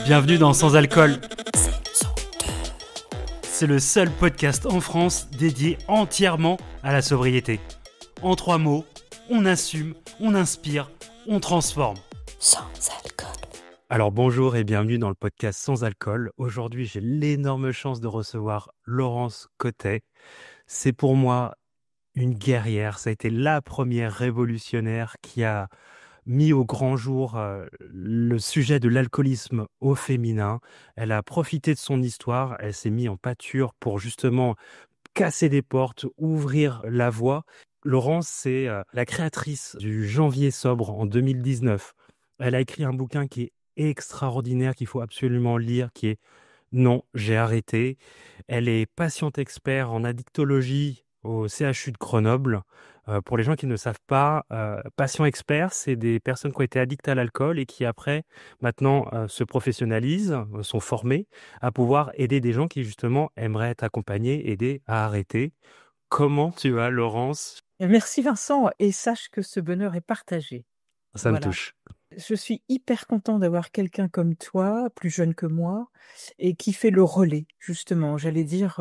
Bienvenue dans Sans Alcool. C'est le seul podcast en France dédié entièrement à la sobriété. En 3 mots, on assume, on inspire, on transforme. Sans alcool. Alors bonjour et bienvenue dans le podcast Sans Alcool. Aujourd'hui, j'ai l'énorme chance de recevoir Laurence Cottet. C'est pour moi une guerrière. Ça a été la première révolutionnaire qui a mis au grand jour le sujet de l'alcoolisme au féminin. Elle a profité de son histoire, elle s'est mise en pâture pour justement casser des portes, ouvrir la voie. Laurence, c'est la créatrice du Janvier sobre en 2019. Elle a écrit un bouquin qui est extraordinaire, qu'il faut absolument lire, qui est Non, j'ai arrêté. Elle est patiente expert en addictologie au CHU de Grenoble. Pour les gens qui ne savent pas, patient expert, c'est des personnes qui ont été addictes à l'alcool et qui après, maintenant, se professionnalisent, sont formés à pouvoir aider des gens qui justement aimeraient être accompagnés, aider à arrêter. Comment tu vas, Laurence? Merci Vincent, et sache que ce bonheur est partagé. Ça me Voilà. touche. Je suis hyper content d'avoir quelqu'un comme toi, plus jeune que moi, et qui fait le relais, justement. J'allais dire,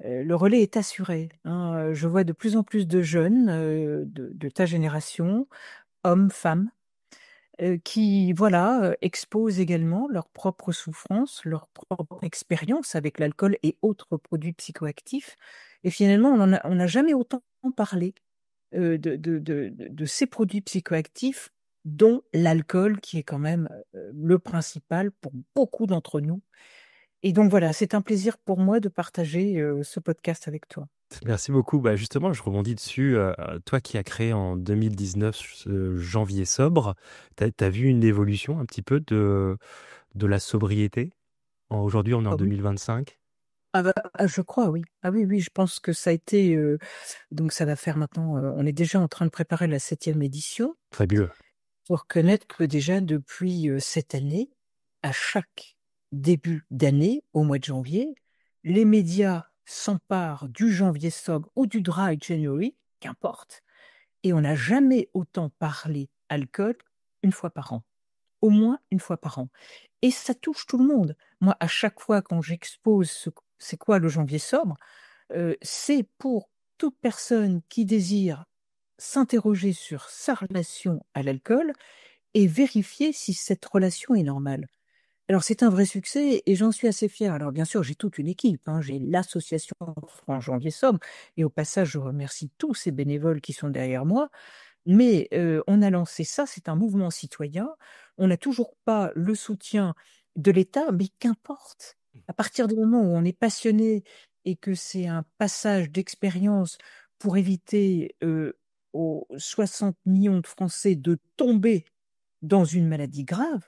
le relais est assuré, hein. Je vois de plus en plus de jeunes de ta génération, hommes, femmes, qui voilà, exposent également leurs propres souffrances, leur propre expérience avec l'alcool et autres produits psychoactifs. Et finalement, on n'a jamais autant parlé de ces produits psychoactifs, dont l'alcool, qui est quand même le principal pour beaucoup d'entre nous. Et donc voilà, c'est un plaisir pour moi de partager ce podcast avec toi. Merci beaucoup. Bah justement, je rebondis dessus. Toi qui as créé en 2019 ce Janvier sobre, t'as vu une évolution un petit peu de la sobriété? Aujourd'hui, on est en Ah oui. 2025. Je crois, oui. Ah oui, oui, je pense que ça a été... donc ça va faire maintenant... on est déjà en train de préparer la 7e édition. Fabuleux. Il faut reconnaître que déjà depuis cette année, à chaque début d'année, au mois de janvier, les médias s'emparent du janvier sobre ou du dry January, qu'importe, et on n'a jamais autant parlé alcool une fois par an, au moins une fois par an. Et ça touche tout le monde. Moi, à chaque fois quand j'expose c'est quoi le janvier sobre, c'est pour toute personne qui désire s'interroger sur sa relation à l'alcool et vérifier si cette relation est normale. Alors, c'est un vrai succès et j'en suis assez fière. Alors, bien sûr, j'ai toute une équipe, hein. J'ai l'association France Janvier Sobre et au passage, je remercie tous ces bénévoles qui sont derrière moi. Mais on a lancé ça, c'est un mouvement citoyen. On n'a toujours pas le soutien de l'État, mais qu'importe. À partir du moment où on est passionné et que c'est un passage d'expérience pour éviter aux 60 millions de Français de tomber dans une maladie grave,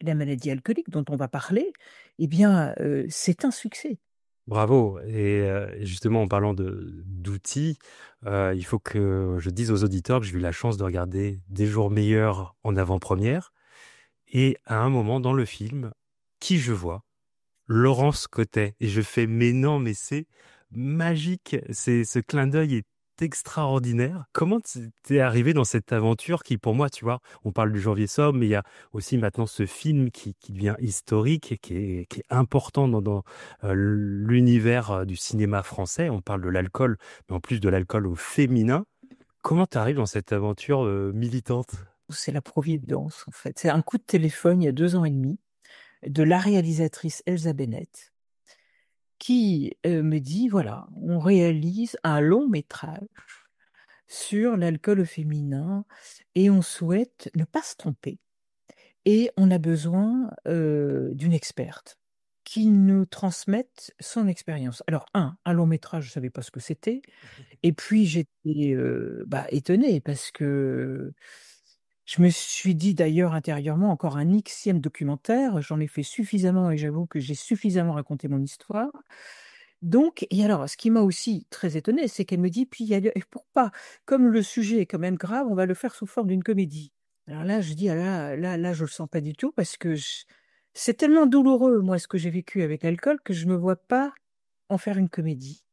la maladie alcoolique dont on va parler, eh bien, c'est un succès. Bravo. Et justement, en parlant d'outils, il faut que je dise aux auditeurs que j'ai eu la chance de regarder Des jours meilleurs en avant-première. Et à un moment dans le film, qui je vois? Laurence Cottet. Et je fais, mais non, mais c'est magique. Ce clin d'œil est extraordinaire. Comment t'es arrivé dans cette aventure qui, pour moi, tu vois, on parle du Janvier sobre, mais il y a aussi maintenant ce film qui devient historique et qui est important dans l'univers du cinéma français. On parle de l'alcool, mais en plus de l'alcool au féminin. Comment t'arrives dans cette aventure militante? C'est la providence, en fait. C'est un coup de téléphone il y a 2 ans et demi de la réalisatrice Elsa Bennett qui me dit, voilà, on réalise un long métrage sur l'alcool au féminin et on souhaite ne pas se tromper. Et on a besoin d'une experte qui nous transmette son expérience. Alors, un long métrage, je ne savais pas ce que c'était. Et puis, j'étais étonnée parce que je me suis dit d'ailleurs intérieurement encore un Xème documentaire. J'en ai fait suffisamment et j'avoue que j'ai suffisamment raconté mon histoire. Donc, et alors, ce qui m'a aussi très étonnée, c'est qu'elle me dit, puis, et pour pas, comme le sujet est quand même grave, on va le faire sous forme d'une comédie. Alors là, je dis, ah là, je le sens pas du tout parce que c'est tellement douloureux, moi, ce que j'ai vécu avec l'alcool, que je me vois pas en faire une comédie.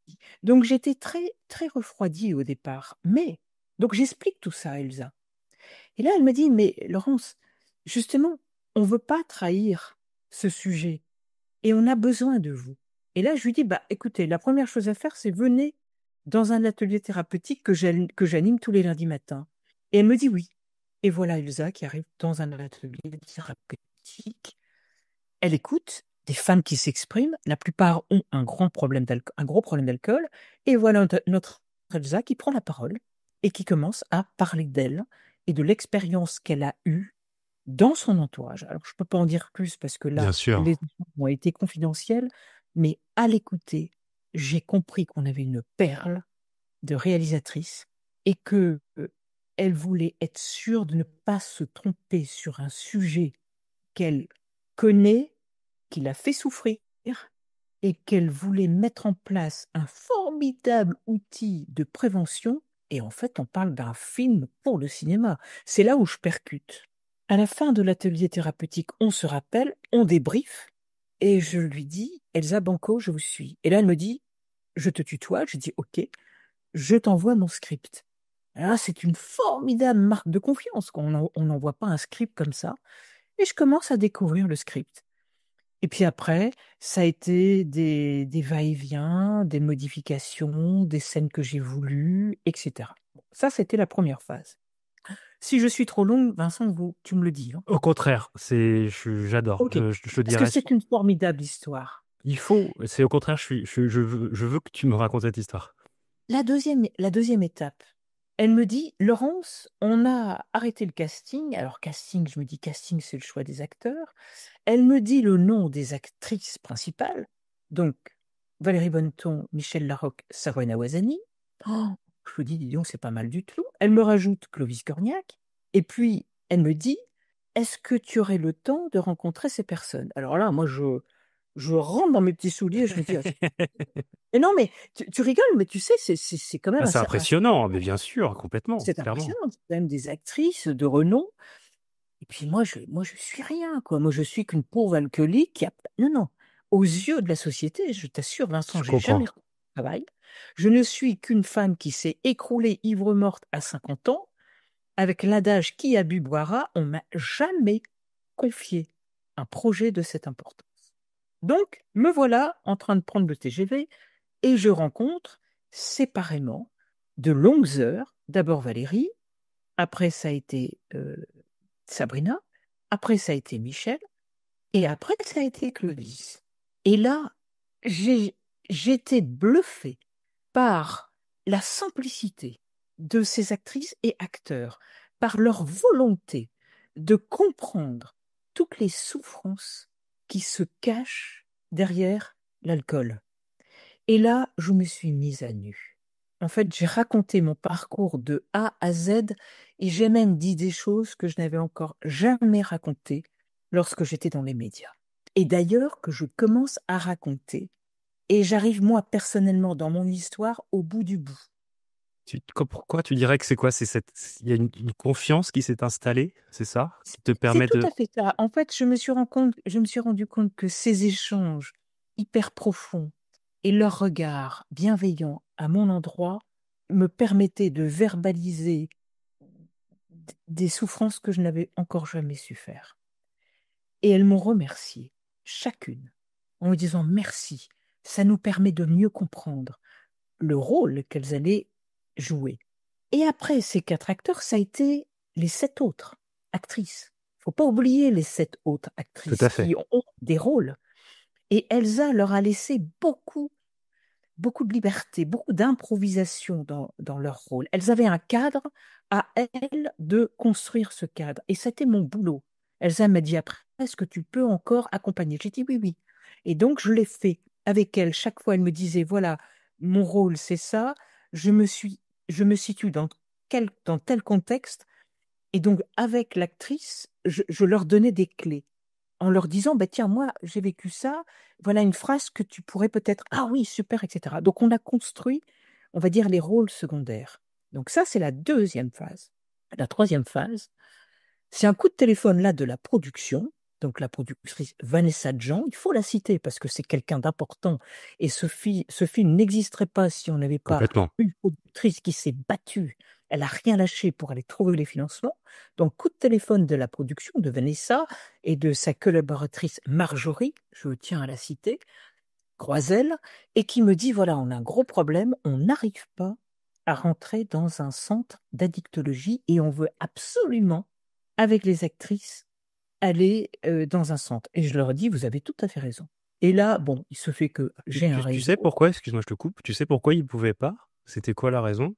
Donc, j'étais très, très refroidie au départ. Mais, donc, j'explique tout ça à Elsa. Et là, elle me dit, mais Laurence, justement, on veut pas trahir ce sujet et on a besoin de vous. Et là, je lui dis, bah, écoutez, la première chose à faire, c'est venez dans un atelier thérapeutique que j'anime tous les lundis matins. Et elle me dit oui. Et voilà Elsa qui arrive dans un atelier thérapeutique. Elle écoute des femmes qui s'expriment. La plupart ont un gros problème d'alcool. Et voilà notre Elsa qui prend la parole et qui commence à parler d'elle et de l'expérience qu'elle a eue dans son entourage. Alors, je ne peux pas en dire plus parce que Bien là, les sûr. échanges ont été confidentiels, mais à l'écouter, j'ai compris qu'on avait une perle de réalisatrice et que elle voulait être sûre de ne pas se tromper sur un sujet qu'elle connaît, qui l'a fait souffrir et qu'elle voulait mettre en place un formidable outil de prévention. Et en fait, on parle d'un film pour le cinéma. C'est là où je percute. À la fin de l'atelier thérapeutique, on se rappelle, on débrief, et je lui dis, Elsa Banco, je vous suis. Et là, elle me dit, je te tutoie. Je dis, OK, je t'envoie mon script. Là, c'est une formidable marque de confiance qu'on on n'envoie pas un script comme ça. Et je commence à découvrir le script. Et puis après, ça a été des va-et-vient, des modifications, des scènes que j'ai voulues, etc. Bon, ça, c'était la première phase. Si je suis trop longue, Vincent, tu me le dis, hein. Au contraire, j'adore. Ok. Je te Parce que dirais, c'est une formidable histoire. c'est au contraire, je veux que tu me racontes cette histoire. La deuxième étape, elle me dit, Laurence, on a arrêté le casting. Alors, casting, je me dis, casting, c'est le choix des acteurs. Elle me dit le nom des actrices principales. Donc, Valérie Bonneton, Michel Larocque, Sarwena Wazani. Oh, je me dis, dis donc, c'est pas mal du tout. Elle me rajoute Clovis Cornillac. Et puis, elle me dit, est-ce que tu aurais le temps de rencontrer ces personnes? Alors là, moi, je rentre dans mes petits souliers, je me dis, mais non, mais tu rigoles, mais tu sais, c'est quand même Ah, c'est impressionnant, mais bien sûr, complètement, c'est clairement. impressionnant. C'est quand même des actrices de renom. Et puis moi, je suis rien, quoi. Moi, je suis qu'une pauvre alcoolique qui a... Non, non. Aux yeux de la société, je t'assure, Vincent, Je j'ai jamais comprends. retrouvé de travail. Je ne suis qu'une femme qui s'est écroulée ivre-morte à 50 ans, avec l'adage qui a bu boira, on m'a jamais confié un projet de cette importance. Donc, me voilà en train de prendre le TGV et je rencontre séparément de longues heures, d'abord Valérie, après ça a été Sabrina, après ça a été Michel, et après ça a été Clovis. Et là, j'étais bluffée par la simplicité de ces actrices et acteurs, par leur volonté de comprendre toutes les souffrances qui se cachent derrière l'alcool. Et là, je me suis mise à nu. En fait, j'ai raconté mon parcours de A à Z et j'ai même dit des choses que je n'avais encore jamais racontées lorsque j'étais dans les médias. Et d'ailleurs, que je commence à raconter. Et j'arrive, moi, personnellement, dans mon histoire, au bout du bout. Pourquoi tu dirais que c'est quoi? Il y a une confiance qui s'est installée, c'est ça? Qui te C'est permet tout de... à fait ça. En fait, je me suis rendu compte que ces échanges hyper profonds et leur regard bienveillant à mon endroit me permettaient de verbaliser des souffrances que je n'avais encore jamais su faire. Et elles m'ont remercié, chacune, en me disant merci, ça nous permet de mieux comprendre le rôle qu'elles allaient jouer. Et après ces 4 acteurs, ça a été les 7 autres actrices. Faut pas oublier les 7 autres Tout actrices à fait. qui ont des rôles. Et Elsa leur a laissé beaucoup, beaucoup de liberté, beaucoup d'improvisation dans leur rôle. Elles avaient un cadre, à elles de construire ce cadre. Et c'était mon boulot. Elsa m'a dit après, est-ce que tu peux encore accompagner? J'ai dit oui, oui. Et donc, je l'ai fait avec elle. Chaque fois, elle me disait, voilà, mon rôle, c'est ça. Je me situe dans tel contexte. Et donc, avec l'actrice, je leur donnais des clés en leur disant, bah, tiens, moi, j'ai vécu ça, voilà une phrase que tu pourrais peut-être, ah oui, super, etc. Donc, on a construit, on va dire, les rôles secondaires. Donc, ça, c'est la deuxième phase. La troisième phase, c'est un coup de téléphone là de la production. Donc, la productrice Vanessa Jean, il faut la citer parce que c'est quelqu'un d'important. Et ce film n'existerait pas si on n'avait pas Complètement. une productrice qui s'est battue Elle a rien lâché pour aller trouver les financements. Donc, coup de téléphone de la production de Vanessa et de sa collaboratrice Marjorie, je tiens à la citer, Croiselle, et qui me dit, voilà, on a un gros problème, on n'arrive pas à rentrer dans un centre d'addictologie et on veut absolument, avec les actrices, aller dans un centre. Et je leur dis, vous avez tout à fait raison. Et là, bon, il se fait que Tu, j'ai un tu sais réseau. pourquoi, excuse-moi, je te coupe, tu sais pourquoi ils pouvaient pas? C'était quoi la raison?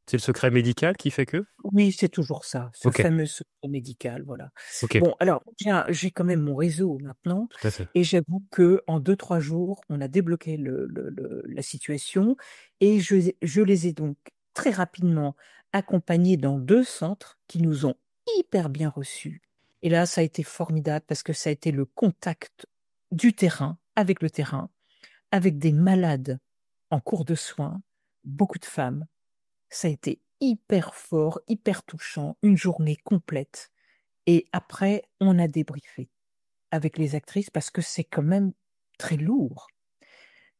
C'est le secret médical qui fait que? Oui, c'est toujours ça, ce Ok, fameux secret médical, voilà. ok, Bon, alors, j'ai quand même mon réseau maintenant, tout à fait. et j'avoue que en 2, 3 jours, on a débloqué la situation, et je les ai donc très rapidement accompagnés dans 2 centres qui nous ont hyper bien reçus. Et là, ça a été formidable parce que ça a été le contact du terrain avec le terrain, avec des malades en cours de soins, beaucoup de femmes. Ça a été hyper fort, hyper touchant, une journée complète. Et après, on a débriefé avec les actrices parce que c'est quand même très lourd.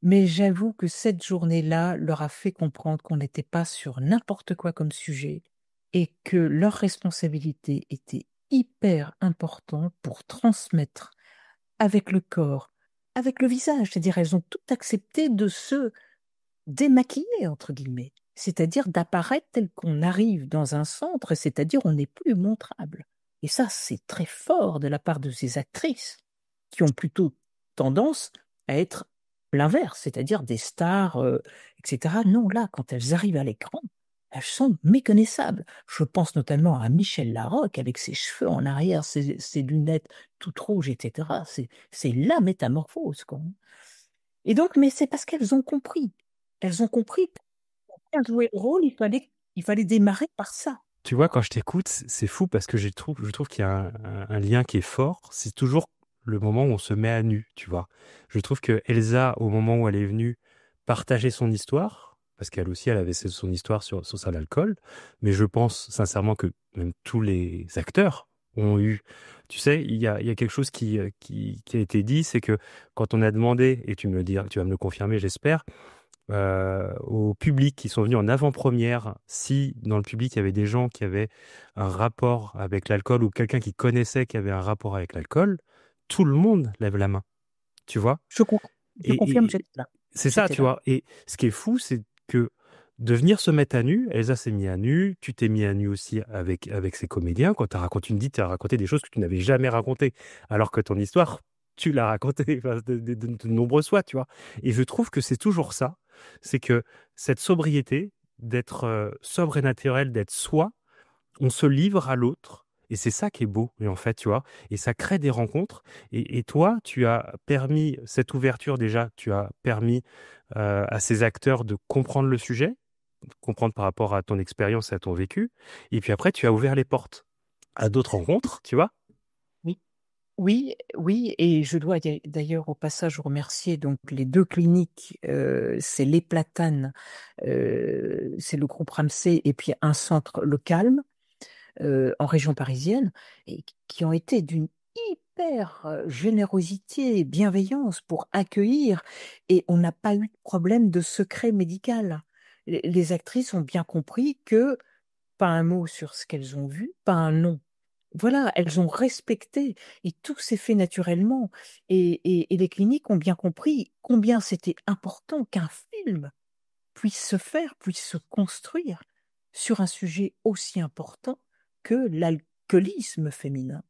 Mais j'avoue que cette journée-là leur a fait comprendre qu'on n'était pas sur n'importe quoi comme sujet et que leur responsabilité était hyper importante pour transmettre avec le corps, avec le visage. C'est-à-dire, elles ont tout accepté de se démaquillé, entre guillemets, c'est-à-dire d'apparaître tel qu'on arrive dans un centre, c'est-à-dire on n'est plus montrable. Et ça, c'est très fort de la part de ces actrices qui ont plutôt tendance à être l'inverse, c'est-à-dire des stars, etc. Non, là, quand elles arrivent à l'écran, elles sont méconnaissables. Je pense notamment à Michel Larocque avec ses cheveux en arrière, ses lunettes toutes rouges, etc. C'est la métamorphose, quoi. Et donc, mais c'est parce qu'elles ont compris. Elles ont compris que pour bien jouer le rôle, il fallait démarrer par ça. Tu vois, quand je t'écoute, c'est fou parce que je trouve qu'il y a un lien qui est fort. C'est toujours le moment où on se met à nu, tu vois. Je trouve que Elsa, au moment où elle est venue partager son histoire, parce qu'elle aussi, elle avait son histoire sur ça, l'alcool, mais je pense sincèrement que même tous les acteurs ont eu, tu sais, il y a quelque chose qui a été dit, c'est que quand on a demandé, et tu vas me le confirmer, j'espère, au public qui sont venus en avant-première, si dans le public il y avait des gens qui avaient un rapport avec l'alcool ou quelqu'un qui connaissait qui avait un rapport avec l'alcool, tout le monde lève la main, tu vois? Je, con- je confirme, Et j'étais là. c'est ça, J'étais tu là. vois. Et ce qui est fou, c'est que de venir se mettre à nu, Elsa s'est mis à nu, tu t'es mis à nu aussi avec ses comédiens. Quand tu as raconté, tu me dis, tu as raconté des choses que tu n'avais jamais racontées, alors que ton histoire, tu l'as racontée enfin, de nombreuses fois, tu vois. Et je trouve que c'est toujours ça, c'est que cette sobriété, d'être sobre et naturel, d'être soi, on se livre à l'autre. Et c'est ça qui est beau, et en fait, tu vois, et ça crée des rencontres. Et toi, tu as permis cette ouverture déjà, tu as permis à ces acteurs de comprendre le sujet, de comprendre par rapport à ton expérience et à ton vécu. Et puis après, tu as ouvert les portes à d'autres rencontres, tu vois. Oui. Oui, oui, et je dois d'ailleurs au passage remercier donc les 2 cliniques, c'est les Platanes, c'est le groupe Ramsay et puis un centre Le Calme en région parisienne et qui ont été d'une hyper générosité et bienveillance pour accueillir et on n'a pas eu de problème de secret médical. Les actrices ont bien compris que pas un mot sur ce qu'elles ont vu, pas un nom. Voilà, elles ont respecté et tout s'est fait naturellement. Et les cliniques ont bien compris combien c'était important qu'un film puisse se faire, puisse se construire sur un sujet aussi important que l'alcoolisme féminin.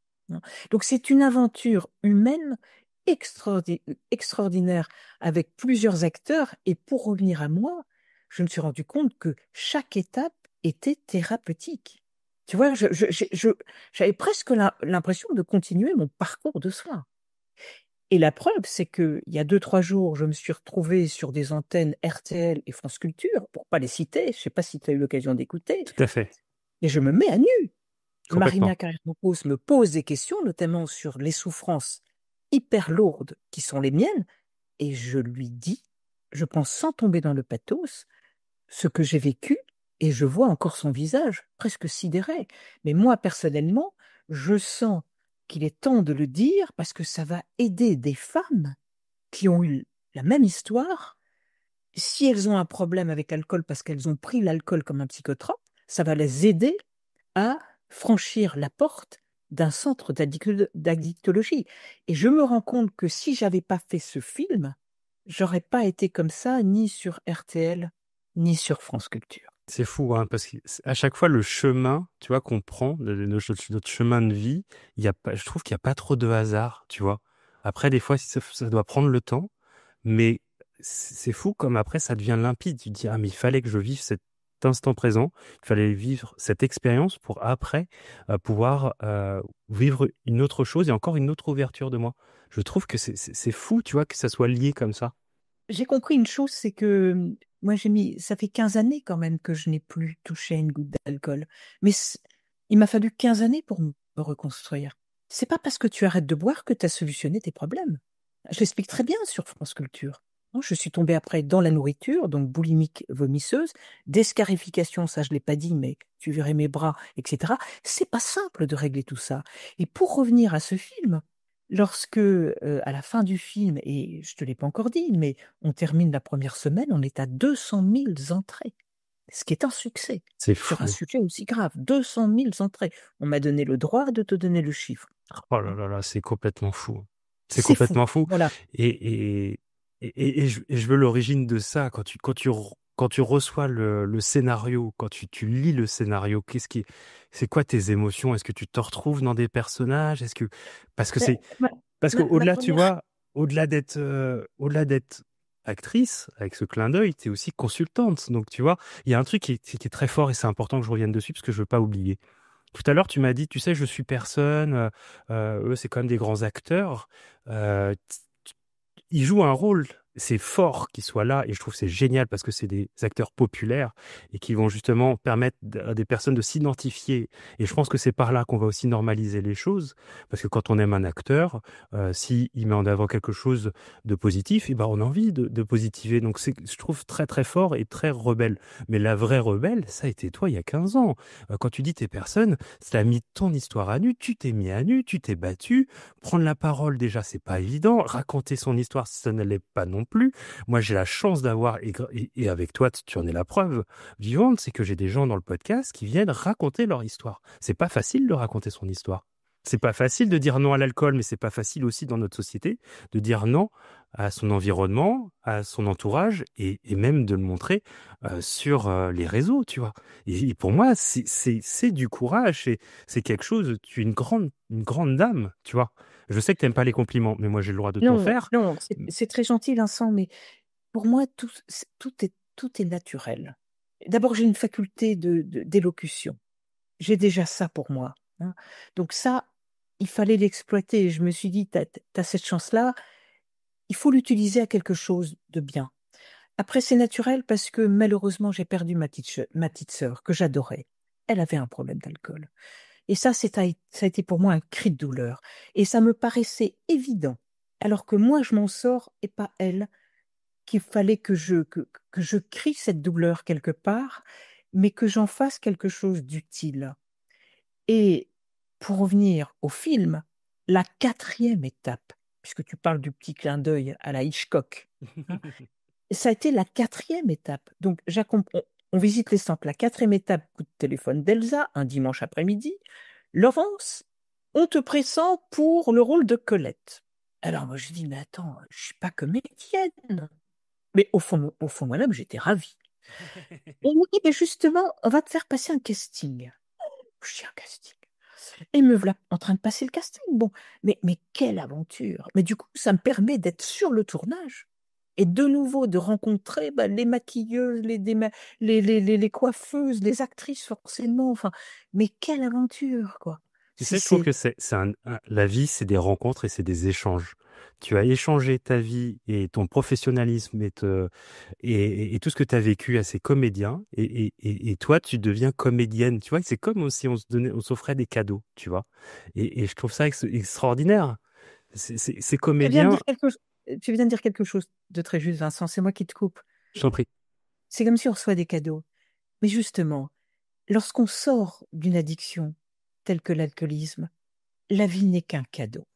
Donc c'est une aventure humaine extraordinaire avec plusieurs acteurs. Et pour revenir à moi, je me suis rendu compte que chaque étape était thérapeutique. Tu vois, j'avais presque l'impression de continuer mon parcours de soins. Et la preuve, c'est que il y a 2, 3 jours, je me suis retrouvée sur des antennes RTL et France Culture, pour pas les citer, je sais pas si tu as eu l'occasion d'écouter, Tout à fait, et je me mets à nu. complètement. Marina Carrère-Pouce me pose des questions, notamment sur les souffrances hyper lourdes qui sont les miennes, et je lui dis, je pense sans tomber dans le pathos, ce que j'ai vécu, et je vois encore son visage presque sidéré. Mais moi, personnellement, je sens qu'il est temps de le dire parce que ça va aider des femmes qui ont eu la même histoire. Si elles ont un problème avec l'alcool parce qu'elles ont pris l'alcool comme un psychotrope, Ça va les aider à franchir la porte d'un centre d'addictologie. Et je me rends compte que si j'avais pas fait ce film, j'aurais pas été comme ça, ni sur RTL, ni sur France Culture. C'est fou, hein, parce qu'à chaque fois, le chemin, tu vois, qu'on prend, notre chemin de vie, je trouve qu'il n'y a pas trop de hasard, tu vois. Après, des fois, ça doit prendre le temps, mais c'est fou comme après, ça devient limpide. Tu te dis, ah, mais il fallait que je vive cet instant présent, il fallait vivre cette expérience pour après pouvoir vivre une autre chose et encore une autre ouverture de moi. Je trouve que c'est fou, tu vois, que ça soit lié comme ça. J'ai compris une chose, c'est que moi ça fait 15 années quand même que je n'ai plus touché à une goutte d'alcool. Mais il m'a fallu 15 années pour me reconstruire. C'est pas parce que tu arrêtes de boire que tu as solutionné tes problèmes. Je l'explique très bien sur France Culture. Non, je suis tombée après dans la nourriture, donc boulimique vomisseuse, descarification, ça je l'ai pas dit, mais tu verrais mes bras, etc. C'est pas simple de régler tout ça. Et pour revenir à ce film, lorsque, à la fin du film, et je te l'ai pas encore dit, mais on termine la première semaine, on est à 200 000 entrées, ce qui est un succès C'est sur un fou. sujet aussi grave. 200 000 entrées. On m'a donné le droit de te donner le chiffre. Oh là là là, c'est complètement fou. C'est C'est fou. complètement fou. Voilà. Et, et je veux l'origine de ça. Quand tu reçois le scénario, quand tu lis le scénario, c'est quoi tes émotions? Est-ce que tu te retrouves dans des personnages? Parce que Mais parce ma qu'au-delà, tu première. vois, au-delà d'être actrice, avec ce clin d'œil, tu es aussi consultante. Donc, tu vois, il y a un truc qui est très fort et c'est important que je revienne dessus parce que je veux pas oublier. Tout à l'heure, tu m'as dit, tu sais, je suis personne. Eux, c'est quand même des grands acteurs. Ils jouent un rôle. C'est fort qu'ils soient là et je trouve que c'est génial parce que c'est des acteurs populaires et qui vont justement permettre à des personnes de s'identifier. Et je pense que c'est par là qu'on va aussi normaliser les choses parce que quand on aime un acteur, s'il met en avant quelque chose de positif, et ben on a envie de positiver. Donc je trouve très très fort et très rebelle. Mais la vraie rebelle, ça a été toi il y a 15 ans. Quand tu dis t'es personne, ça a mis ton histoire à nu, tu t'es mis à nu, tu t'es battu. Prendre la parole, déjà, c'est pas évident. Raconter son histoire, ça ne l'est pas non plus. Moi, j'ai la chance d'avoir, et avec toi, tu en es la preuve vivante, c'est que j'ai des gens dans le podcast qui viennent raconter leur histoire. C'est pas facile de raconter son histoire. C'est pas facile de dire non à l'alcool, mais c'est pas facile aussi dans notre société de dire non à son environnement, à son entourage, et même de le montrer sur les réseaux, tu vois. Et pour moi, c'est du courage, c'est quelque chose, tu es une grande dame, tu vois. Je sais que t'aimes pas les compliments, mais moi j'ai le droit de t'en Non, faire. non, c'est très gentil, Vincent, mais pour moi, tout est naturel. D'abord, j'ai une faculté d'élocution. J'ai déjà ça pour moi, hein. Donc ça, il fallait l'exploiter. Je me suis dit, t'as cette chance-là, il faut l'utiliser à quelque chose de bien. Après, c'est naturel parce que malheureusement, j'ai perdu ma petite sœur, que j'adorais. Elle avait un problème d'alcool. Et ça a été pour moi un cri de douleur. Et ça me paraissait évident, alors que moi, je m'en sors et pas elle, qu'il fallait que je crie cette douleur quelque part, mais que j'en fasse quelque chose d'utile. Et pour revenir au film, la quatrième étape, puisque tu parles du petit clin d'œil à la Hitchcock, hein, ça a été la quatrième étape. Donc, on visite les centres. La quatrième étape, coup de téléphone d'Elsa, un dimanche après-midi. Laurence, on te pressent pour le rôle de Colette. Alors, moi, je dis, mais attends, je suis pas comédienne. Mais au fond moi-même, j'étais ravie. Et il me dit, mais justement, on va te faire passer un casting. Je dis, un casting. Et me voilà en train de passer le casting. Bon, mais quelle aventure! Mais du coup, ça me permet d'être sur le tournage et de nouveau de rencontrer les maquilleuses, les coiffeuses, les actrices forcément. Enfin, mais quelle aventure, quoi! Tu sais, je trouve C'est que la vie, c'est des rencontres et c'est des échanges. Tu as échangé ta vie et ton professionnalisme et tout ce que tu as vécu à ces comédiens et toi, tu deviens comédienne. Tu vois, c'est comme si on s'offrait des cadeaux, tu vois. Et je trouve ça extraordinaire. Ces Tu viens de comédiens, dire tu viens de dire quelque chose de très juste, Vincent. C'est moi qui te coupe. je t'en prie. C'est comme si on reçoit des cadeaux. Mais justement, lorsqu'on sort d'une addiction telle que l'alcoolisme, la vie n'est qu'un cadeau.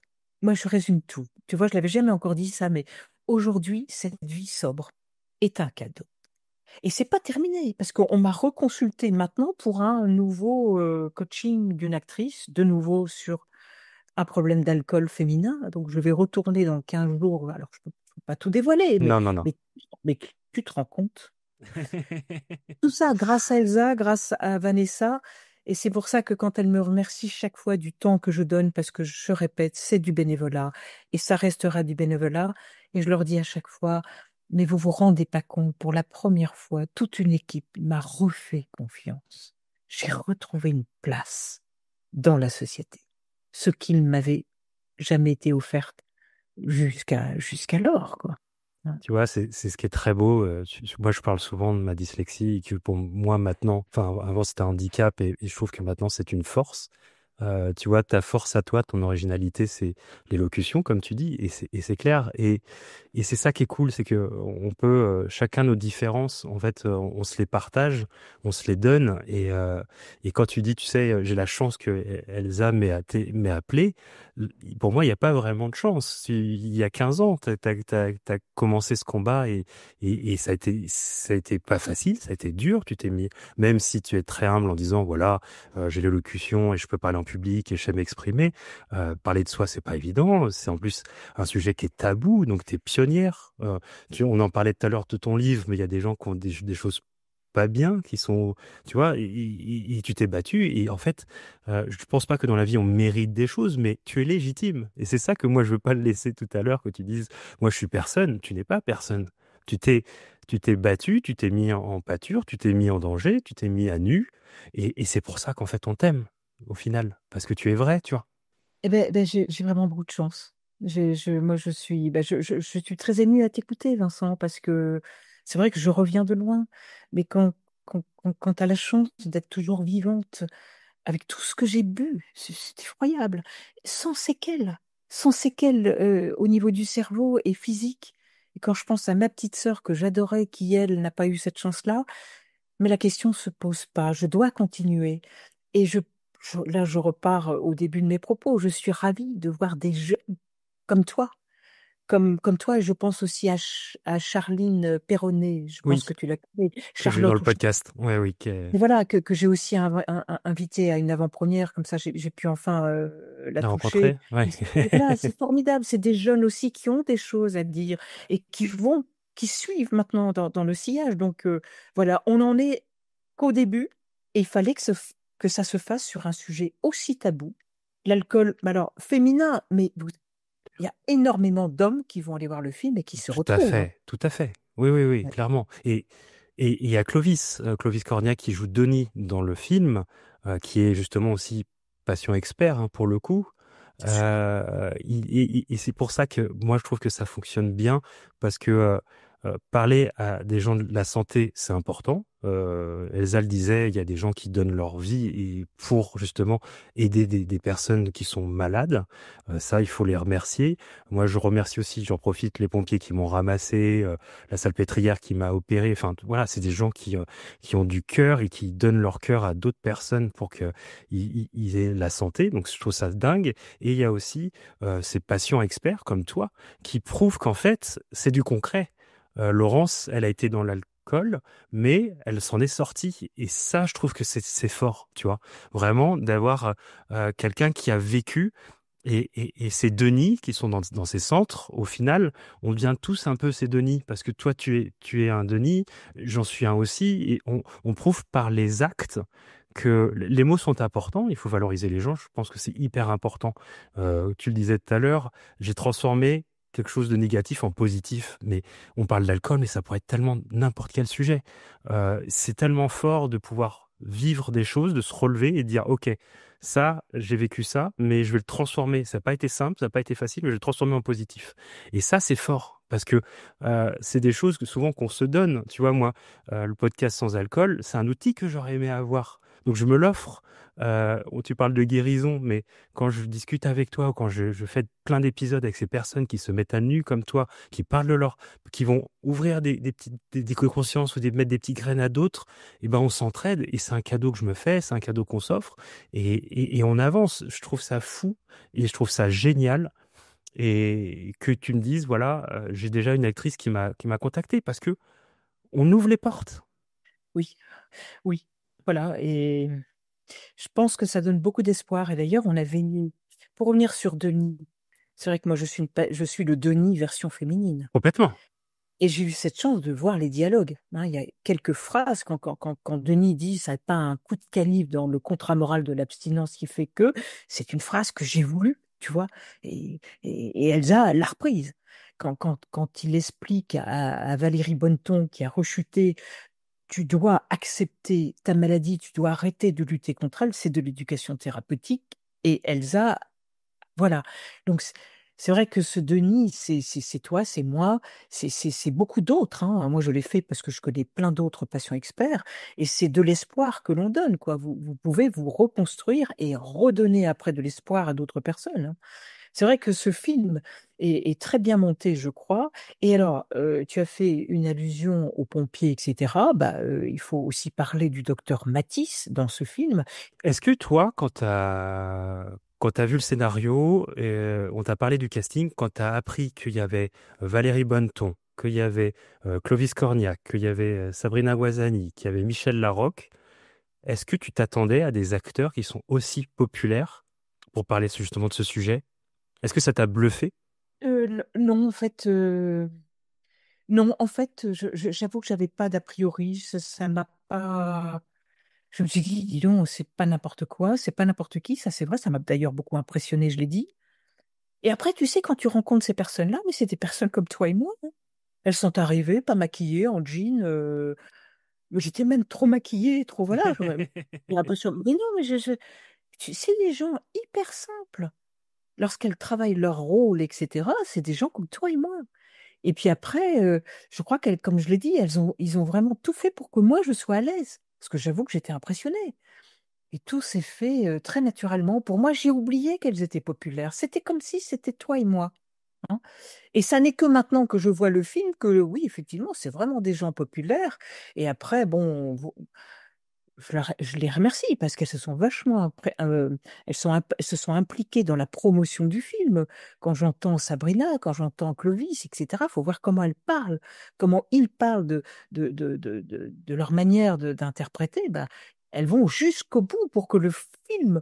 Moi, je résume tout. Tu vois, je l'avais jamais encore dit ça, mais aujourd'hui, cette vie sobre est un cadeau. Et c'est pas terminé, parce qu'on m'a reconsulté maintenant pour un nouveau coaching d'une actrice, de nouveau sur un problème d'alcool féminin. Donc, je vais retourner dans 15 jours. Alors, je ne peux pas tout dévoiler, Non, non, non. mais tu te rends compte? Tout ça grâce à Elsa, grâce à Vanessa. Et c'est pour ça que quand elle me remercie chaque fois du temps que je donne, parce que je répète, c'est du bénévolat et ça restera du bénévolat. Et je leur dis à chaque fois, mais vous vous rendez pas compte, pour la première fois, toute une équipe m'a refait confiance. J'ai retrouvé une place dans la société, ce qui ne m'avait jamais été offert jusqu'alors, quoi. Hein. Tu vois, c'est ce qui est très beau. Moi, je parle souvent de ma dyslexie et que pour moi maintenant, enfin avant c'était un handicap et je trouve que maintenant c'est une force. Tu vois, ta force à toi, ton originalité, c'est l'élocution, comme tu dis, et c'est clair. Et c'est ça qui est cool, c'est que on peut, chacun nos différences, en fait, on se les partage, on se les donne. Et quand tu dis, tu sais, j'ai la chance que Elsa m'ait appelé, pour moi, il n'y a pas vraiment de chance. Il y a 15 ans, t'as commencé ce combat et ça a été pas facile, ça a été dur. Tu t'es mis, même si tu es très humble en disant, voilà, j'ai l'élocution et je peux parler en public et je sais m'exprimer. Parler de soi, c'est pas évident. C'est en plus un sujet qui est tabou, donc tu es pionnière. On en parlait tout à l'heure de ton livre, mais il y a des gens qui ont des choses pas bien, qui sont, tu vois, et tu t'es battu. Et en fait, je pense pas que dans la vie on mérite des choses, mais tu es légitime. Et c'est ça que moi je veux pas le laisser tout à l'heure que tu dises, moi je suis personne. Tu n'es pas personne. Tu t'es, tu t'es battu, tu t'es mis en pâture, tu t'es mis en danger, tu t'es mis à nu. Et c'est pour ça qu'en fait on t'aime au final, parce que tu es vrai, tu vois. J'ai vraiment beaucoup de chance. Moi, je suis très émue à t'écouter, Vincent, parce que c'est vrai que je reviens de loin. Mais quand tu as la chance d'être toujours vivante, avec tout ce que j'ai bu, c'est effroyable, sans séquelles, sans séquelles au niveau du cerveau et physique. Et quand je pense à ma petite sœur que j'adorais, qui, elle, n'a pas eu cette chance-là, mais la question se pose pas. Je dois continuer. Et là, je repars au début de mes propos. Je suis ravie de voir des jeunes comme toi, comme toi. Et je pense aussi à Charline Perronnet. Je pense Oui, que tu l'as connue. que j'ai eu dans Charlotte. le podcast. Ouais, oui. Que... Et voilà, que j'ai aussi invité à une avant-première. Comme ça, j'ai pu enfin la À toucher. rencontrer. Ouais. Et voilà, c'est formidable. C'est des jeunes aussi qui ont des choses à dire et qui suivent maintenant dans le sillage. Donc voilà, on en est qu'au début et il fallait que ça se fasse sur un sujet aussi tabou. L'alcool, alors féminin, mais il y a énormément d'hommes qui vont aller voir le film et qui se Tout à retrouvent. fait, tout à fait. Oui, oui, oui, Ouais. clairement. Et il y a Clovis, Clovis Cornillac qui joue Denis dans le film, qui est justement aussi patient expert hein, pour le coup. Et c'est pour ça que moi je trouve que ça fonctionne bien parce que parler à des gens de la santé c'est important. Elsa le disait, il y a des gens qui donnent leur vie et pour justement aider des personnes qui sont malades. Ça, il faut les remercier. Moi, je remercie aussi, j'en profite, les pompiers qui m'ont ramassé, la salpêtrière qui m'a opéré. Enfin, voilà, c'est des gens qui ont du cœur et qui donnent leur cœur à d'autres personnes pour que ils aient la santé. Donc, je trouve ça dingue. Et il y a aussi ces patients experts comme toi qui prouvent qu'en fait, c'est du concret. Laurence, elle a été dans l'alcool, mais elle s'en est sortie. Et ça, je trouve que c'est fort, tu vois. Vraiment, d'avoir quelqu'un qui a vécu. Et ces Denis qui sont dans ces centres, au final, on devient tous un peu ces Denis, parce que toi, tu es un Denis, j'en suis un aussi, et on prouve par les actes que les mots sont importants, il faut valoriser les gens, je pense que c'est hyper important. Tu le disais tout à l'heure, j'ai transformé quelque chose de négatif en positif, mais on parle d'alcool, mais ça pourrait être tellement n'importe quel sujet. C'est tellement fort de pouvoir vivre des choses, de se relever et de dire, OK, ça, j'ai vécu ça, mais je vais le transformer. Ça n'a pas été simple, ça n'a pas été facile, mais je vais le transformer en positif. Et ça, c'est fort, parce que c'est des choses que souvent qu'on se donne. Tu vois, moi, le podcast sans alcool, c'est un outil que j'aurais aimé avoir. Donc je me l'offre. Tu parles de guérison, mais quand je discute avec toi ou quand je fais plein d'épisodes avec ces personnes qui se mettent à nu comme toi, qui parlent de leur, qui vont ouvrir des petites des consciences ou mettre des petites graines à d'autres, et ben on s'entraide et c'est un cadeau que je me fais, c'est un cadeau qu'on s'offre et on avance. Je trouve ça fou et je trouve ça génial et que tu me dises voilà, j'ai déjà une actrice qui m'a contacté parce que on ouvre les portes. oui, oui. Voilà. Et je pense que ça donne beaucoup d'espoir. Et d'ailleurs, pour revenir sur Denis, c'est vrai que moi, je suis le Denis version féminine. Complètement. Et j'ai eu cette chance de voir les dialogues. Hein. Il y a quelques phrases quand Denis dit ça n'est pas un coup de calife dans le contrat moral de l'abstinence qui fait que, c'est une phrase que j'ai voulu, tu vois. Et Elsa l'a reprise. Quand il explique à Valérie Bonneton qui a rechuté, tu dois accepter ta maladie, tu dois arrêter de lutter contre elle, c'est de l'éducation thérapeutique. Et Elsa, voilà. Donc, c'est vrai que ce Denis, c'est toi, c'est moi, c'est beaucoup d'autres. Hein. Moi, je l'ai fait parce que je connais plein d'autres patients experts. Et c'est de l'espoir que l'on donne, quoi. Vous pouvez vous reconstruire et redonner après de l'espoir à d'autres personnes. Hein. C'est vrai que ce film est très bien monté, je crois. Et alors, tu as fait une allusion aux pompiers, etc. Bah, il faut aussi parler du docteur Matisse dans ce film. Est-ce que toi, quand t'as vu le scénario, on t'a parlé du casting, quand t'as appris qu'il y avait Valérie Bonneton, qu'il y avait Clovis Cornillac, qu'il y avait Sabrina Ouazani, qu'il y avait Michel Larocque, est-ce que tu t'attendais à des acteurs qui sont aussi populaires pour parler justement de ce sujet? Est-ce que ça t'a bluffé? Non, en fait, non, en fait, j'avoue que j'avais pas d'a priori. Ça m'a pas. Je me suis dit, dis donc, c'est pas n'importe quoi, c'est pas n'importe qui. Ça, c'est vrai. Ça m'a d'ailleurs beaucoup impressionné, je l'ai dit. Et après, tu sais, quand tu rencontres ces personnes-là, mais c'est des personnes comme toi et moi. Hein. Elles sont arrivées, pas maquillées, en jean. Mais j'étais même trop maquillée, trop voilà. J'ai l'impression. Mais non, mais c'est des gens hyper simples. Lorsqu'elles travaillent leur rôle, etc., c'est des gens comme toi et moi. Et puis après, je crois qu'elles, comme je l'ai dit, ils ont vraiment tout fait pour que moi je sois à l'aise. Parce que j'avoue que j'étais impressionnée. Et tout s'est fait très naturellement. Pour moi, j'ai oublié qu'elles étaient populaires. C'était comme si c'était toi et moi. Hein. Et ça n'est que maintenant que je vois le film que oui, effectivement, c'est vraiment des gens populaires. Et après, bon, je les remercie parce qu'elles se sont elles se sont impliquées dans la promotion du film. Quand j'entends Sabrina, quand j'entends Clovis, etc., il faut voir comment elles parlent, comment ils parlent de leur manière d'interpréter. Ben, elles vont jusqu'au bout pour que le film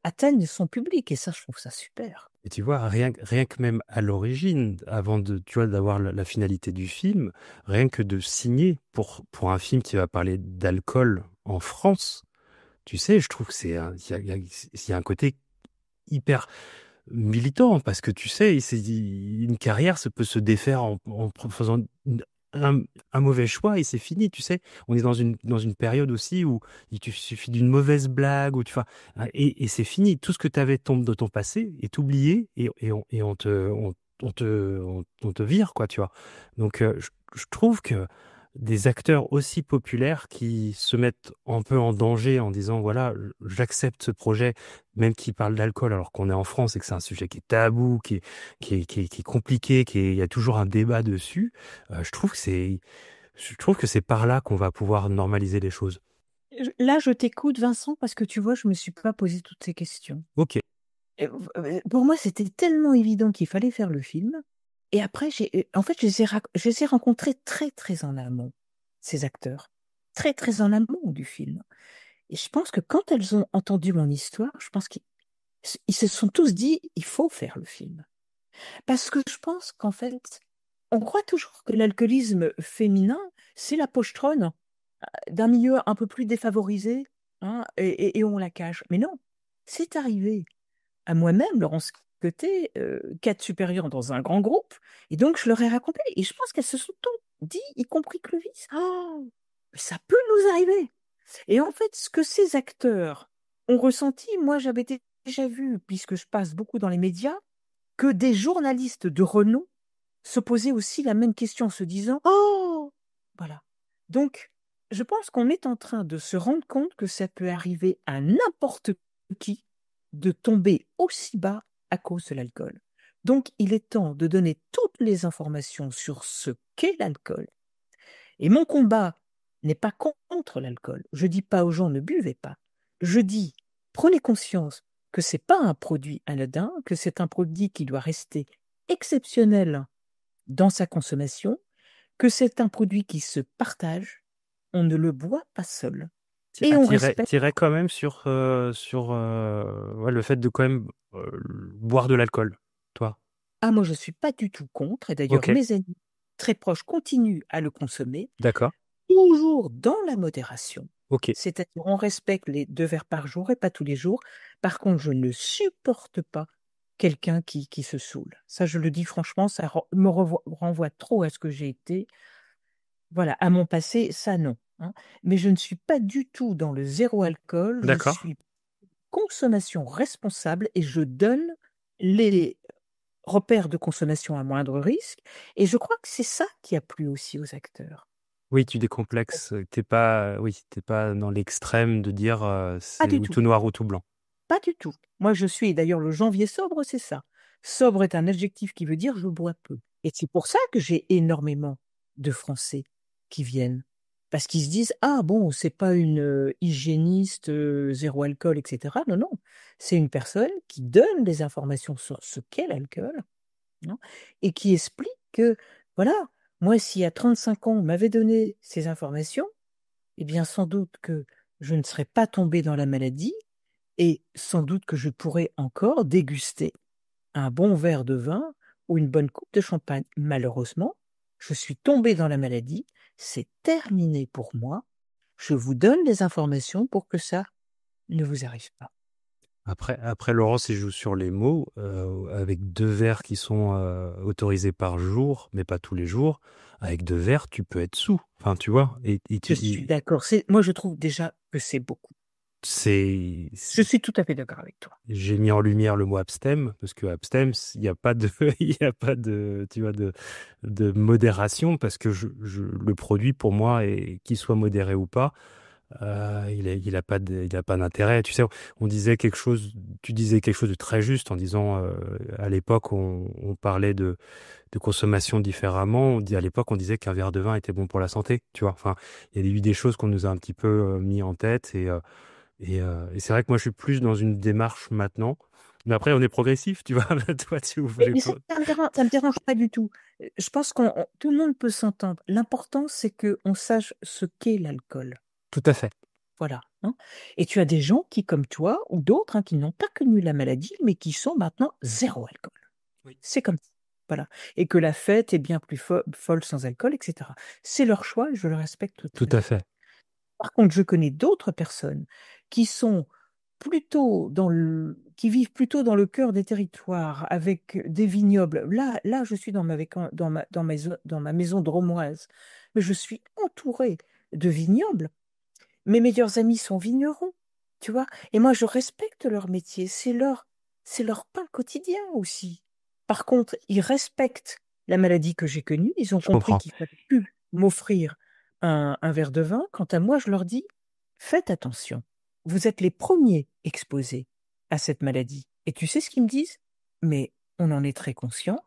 atteigne son public. Et ça, je trouve ça super. Et tu vois, rien que même à l'origine, avant de, tu vois, d'avoir la finalité du film, rien que de signer pour un film qui va parler d'alcool en France, tu sais, je trouve que il y a un côté hyper militant parce que tu sais, une carrière ça peut se défaire en faisant un, un mauvais choix et c'est fini, tu sais. On est dans une période aussi où il te suffit d'une mauvaise blague ou tu vois, et c'est fini. Tout ce que tu avais de ton passé est oublié et on te vire, quoi, tu vois. Donc, je trouve que des acteurs aussi populaires qui se mettent un peu en danger en disant, voilà, j'accepte ce projet, même qui parle d'alcool, alors qu'on est en France et que c'est un sujet qui est tabou, qui est compliqué, il y a toujours un débat dessus. Je trouve que c'est par là qu'on va pouvoir normaliser les choses. Là, je t'écoute, Vincent, parce que tu vois, je me suis pas posé toutes ces questions. Ok. Pour moi, c'était tellement évident qu'il fallait faire le film. Et après, en fait, je les ai rencontrés très, très en amont, ces acteurs. Très, très en amont du film. Et je pense que quand elles ont entendu mon histoire, je pense qu'ils se sont tous dit, il faut faire le film. Parce que je pense qu'en fait, on croit toujours que l'alcoolisme féminin, c'est la pochetronne d'un milieu un peu plus défavorisé, hein, et on la cache. Mais non, c'est arrivé à moi-même, Laurence Côté, cadre supérieur dans un grand groupe. Et donc, je leur ai raconté. Et je pense qu'elles se sont toutes dit, y compris Clovis, oh, ça peut nous arriver. Et en fait, ce que ces acteurs ont ressenti, moi, j'avais déjà vu, puisque je passe beaucoup dans les médias, que des journalistes de renom se posaient aussi la même question en se disant, oh, voilà. Donc, je pense qu'on est en train de se rendre compte que ça peut arriver à n'importe qui de tomber aussi bas à cause de l'alcool. Donc, il est temps de donner toutes les informations sur ce qu'est l'alcool. Et mon combat n'est pas contre l'alcool. Je dis pas aux gens ne buvez pas. Je dis prenez conscience que c'est pas un produit anodin, que c'est un produit qui doit rester exceptionnel dans sa consommation, que c'est un produit qui se partage on ne le boit pas seul. Ah, Et on respecte. t'irais quand même ouais, le fait de quand même boire de l'alcool, toi. Ah, moi, je suis pas du tout contre. Et d'ailleurs, Ok, mes amis très proches continuent à le consommer, d'accord. toujours dans la modération. Ok. C'est-à-dire, on respecte les 2 verres par jour et pas tous les jours. Par contre, je ne supporte pas quelqu'un qui se saoule. Ça, je le dis franchement, ça me renvoie trop à ce que j'ai été. Voilà, à mon passé, ça non, hein. Mais je ne suis pas du tout dans le zéro alcool, je D'accord. suis consommation responsable et je donne les repères de consommation à moindre risque. Et je crois que c'est ça qui a plu aussi aux acteurs. Oui, tu décomplexes. Oui, t'es pas dans l'extrême de dire Pas c'est du ou tout, tout noir ou tout blanc. pas du tout. Moi, je suis d'ailleurs le janvier sobre, c'est ça. Sobre est un adjectif qui veut dire je bois peu. Et c'est pour ça que j'ai énormément de Français qui viennent. Parce qu'ils se disent, ah bon, c'est pas une hygiéniste, zéro alcool, etc. Non, non. C'est une personne qui donne des informations sur ce qu'est l'alcool, hein, et qui explique que, voilà, moi, si à 35 ans, on m'avait donné ces informations, eh bien, sans doute que je ne serais pas tombée dans la maladie et sans doute que je pourrais encore déguster un bon verre de vin ou une bonne coupe de champagne. Malheureusement, je suis tombée dans la maladie, c'est terminé pour moi. Je vous donne les informations pour que ça ne vous arrive pas. Après, Laurence, il joue sur les mots, avec 2 verres qui sont autorisés par jour, mais pas tous les jours. Avec 2 verres, tu peux être sous. Enfin, tu vois. Je suis d'accord. Moi, je trouve déjà que c'est beaucoup. C'est, Je suis tout à fait d'accord avec toi. j'ai mis en lumière le mot abstème, parce que abstème, il n'y a pas de, il y a pas de, tu vois, de modération, parce que le produit, pour moi, qu'il soit modéré ou pas, il a pas d'intérêt. Tu sais, tu disais quelque chose de très juste en disant, à l'époque, on parlait de consommation différemment. À l'époque, on disait qu'un verre de vin était bon pour la santé, tu vois. Enfin, il y a eu des choses qu'on nous a un petit peu mis en tête et c'est vrai que moi, je suis plus dans une démarche maintenant. Mais après, on est progressif, tu vois. Toi, tu ouvres les Mais ça, portes. ça me dérange pas du tout. Je pense que tout le monde peut s'entendre. L'important, c'est qu'on sache ce qu'est l'alcool. Tout à fait. Voilà, hein. Et tu as des gens qui, comme toi, ou d'autres, hein, qui n'ont pas connu la maladie, mais qui sont maintenant zéro alcool. Oui. C'est comme ça. Voilà. Et que la fête est bien plus folle sans alcool, etc. C'est leur choix et je le respecte tout Tout à à fait. fait. Par contre, je connais d'autres personnes qui sont qui vivent plutôt dans le cœur des territoires avec des vignobles. Là, je suis dans ma maison drômoise, mais je suis entourée de vignobles. Mes meilleurs amis sont vignerons, tu vois. Et moi, je respecte leur métier. C'est leur pain quotidien aussi. Par contre, ils respectent la maladie que j'ai connue. Ils ont Je compris comprends. qu'il fallait plus m'offrir un verre de vin. Quant à moi, je leur dis, faites attention. Vous êtes les premiers exposés à cette maladie. Et tu sais ce qu'ils me disent? Mais on en est très conscient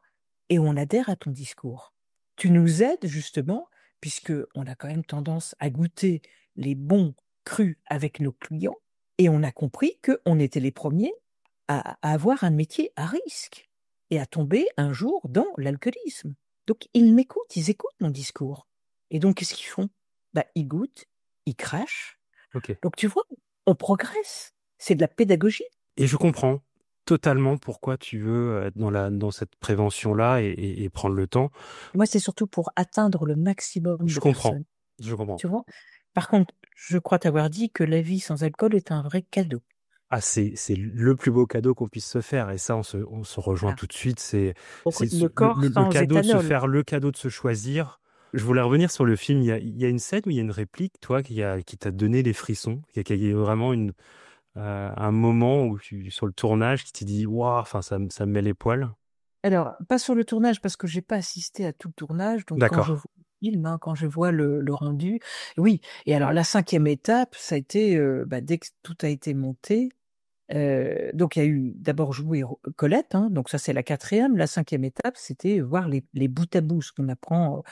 et on adhère à ton discours. Tu nous aides justement, puisque on a quand même tendance à goûter les bons crus avec nos clients, et on a compris qu'on était les premiers à avoir un métier à risque et à tomber un jour dans l'alcoolisme. Donc ils m'écoutent, ils écoutent mon discours. Et donc qu'est-ce qu'ils font? Bah, ils goûtent, ils crachent. Ok. Donc tu vois, on progresse. C'est de la pédagogie. Et je comprends totalement pourquoi tu veux être dans cette prévention-là et prendre le temps. Moi, c'est surtout pour atteindre le maximum Je de comprends. personnes. Je comprends. Tu vois? Par contre, je crois t'avoir dit que la vie sans alcool est un vrai cadeau. Ah, c'est le plus beau cadeau qu'on puisse se faire. Et ça, on se rejoint Voilà. tout de suite. Donc, le corps Le sans cadeau de se éthanol. faire, le cadeau de se choisir. Je voulais revenir sur le film. Il y a une scène où il y a une réplique, toi, qui t'a donné les frissons. Il y a vraiment un moment sur le tournage qui t'est dit, waouh, enfin, ça me met les poils. Alors, pas sur le tournage parce que j'ai pas assisté à tout le tournage. Donc, quand je D'accord. vois le film, hein, quand je vois le rendu, oui. Et alors, la cinquième étape, ça a été dès que tout a été monté. Donc, il y a eu d'abord jouer Colette, hein, donc ça c'est la quatrième. La cinquième étape, c'était voir les bouts à bout, ce qu'on apprend,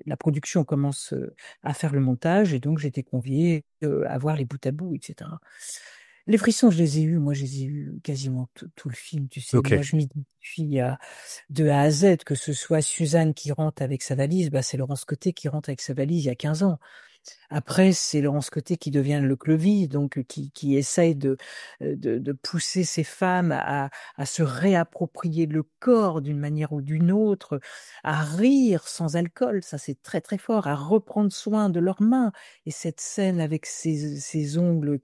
la production commence à faire le montage, et donc j'étais conviée à voir les bouts à bout, etc. Les frissons, je les ai eus, moi je les ai eus quasiment tout le film, tu sais. Ok. Moi je m'identifie de A à Z, que ce soit Suzanne qui rentre avec sa valise, bah, c'est Laurence Côté qui rentre avec sa valise il y a 15 ans. Après, c'est Laurence Côté qui devient le Clovis, donc qui essaye de pousser ces femmes à se réapproprier le corps d'une manière ou d'une autre, à rire sans alcool, ça c'est très très fort, à reprendre soin de leurs mains. Et cette scène avec ces ongles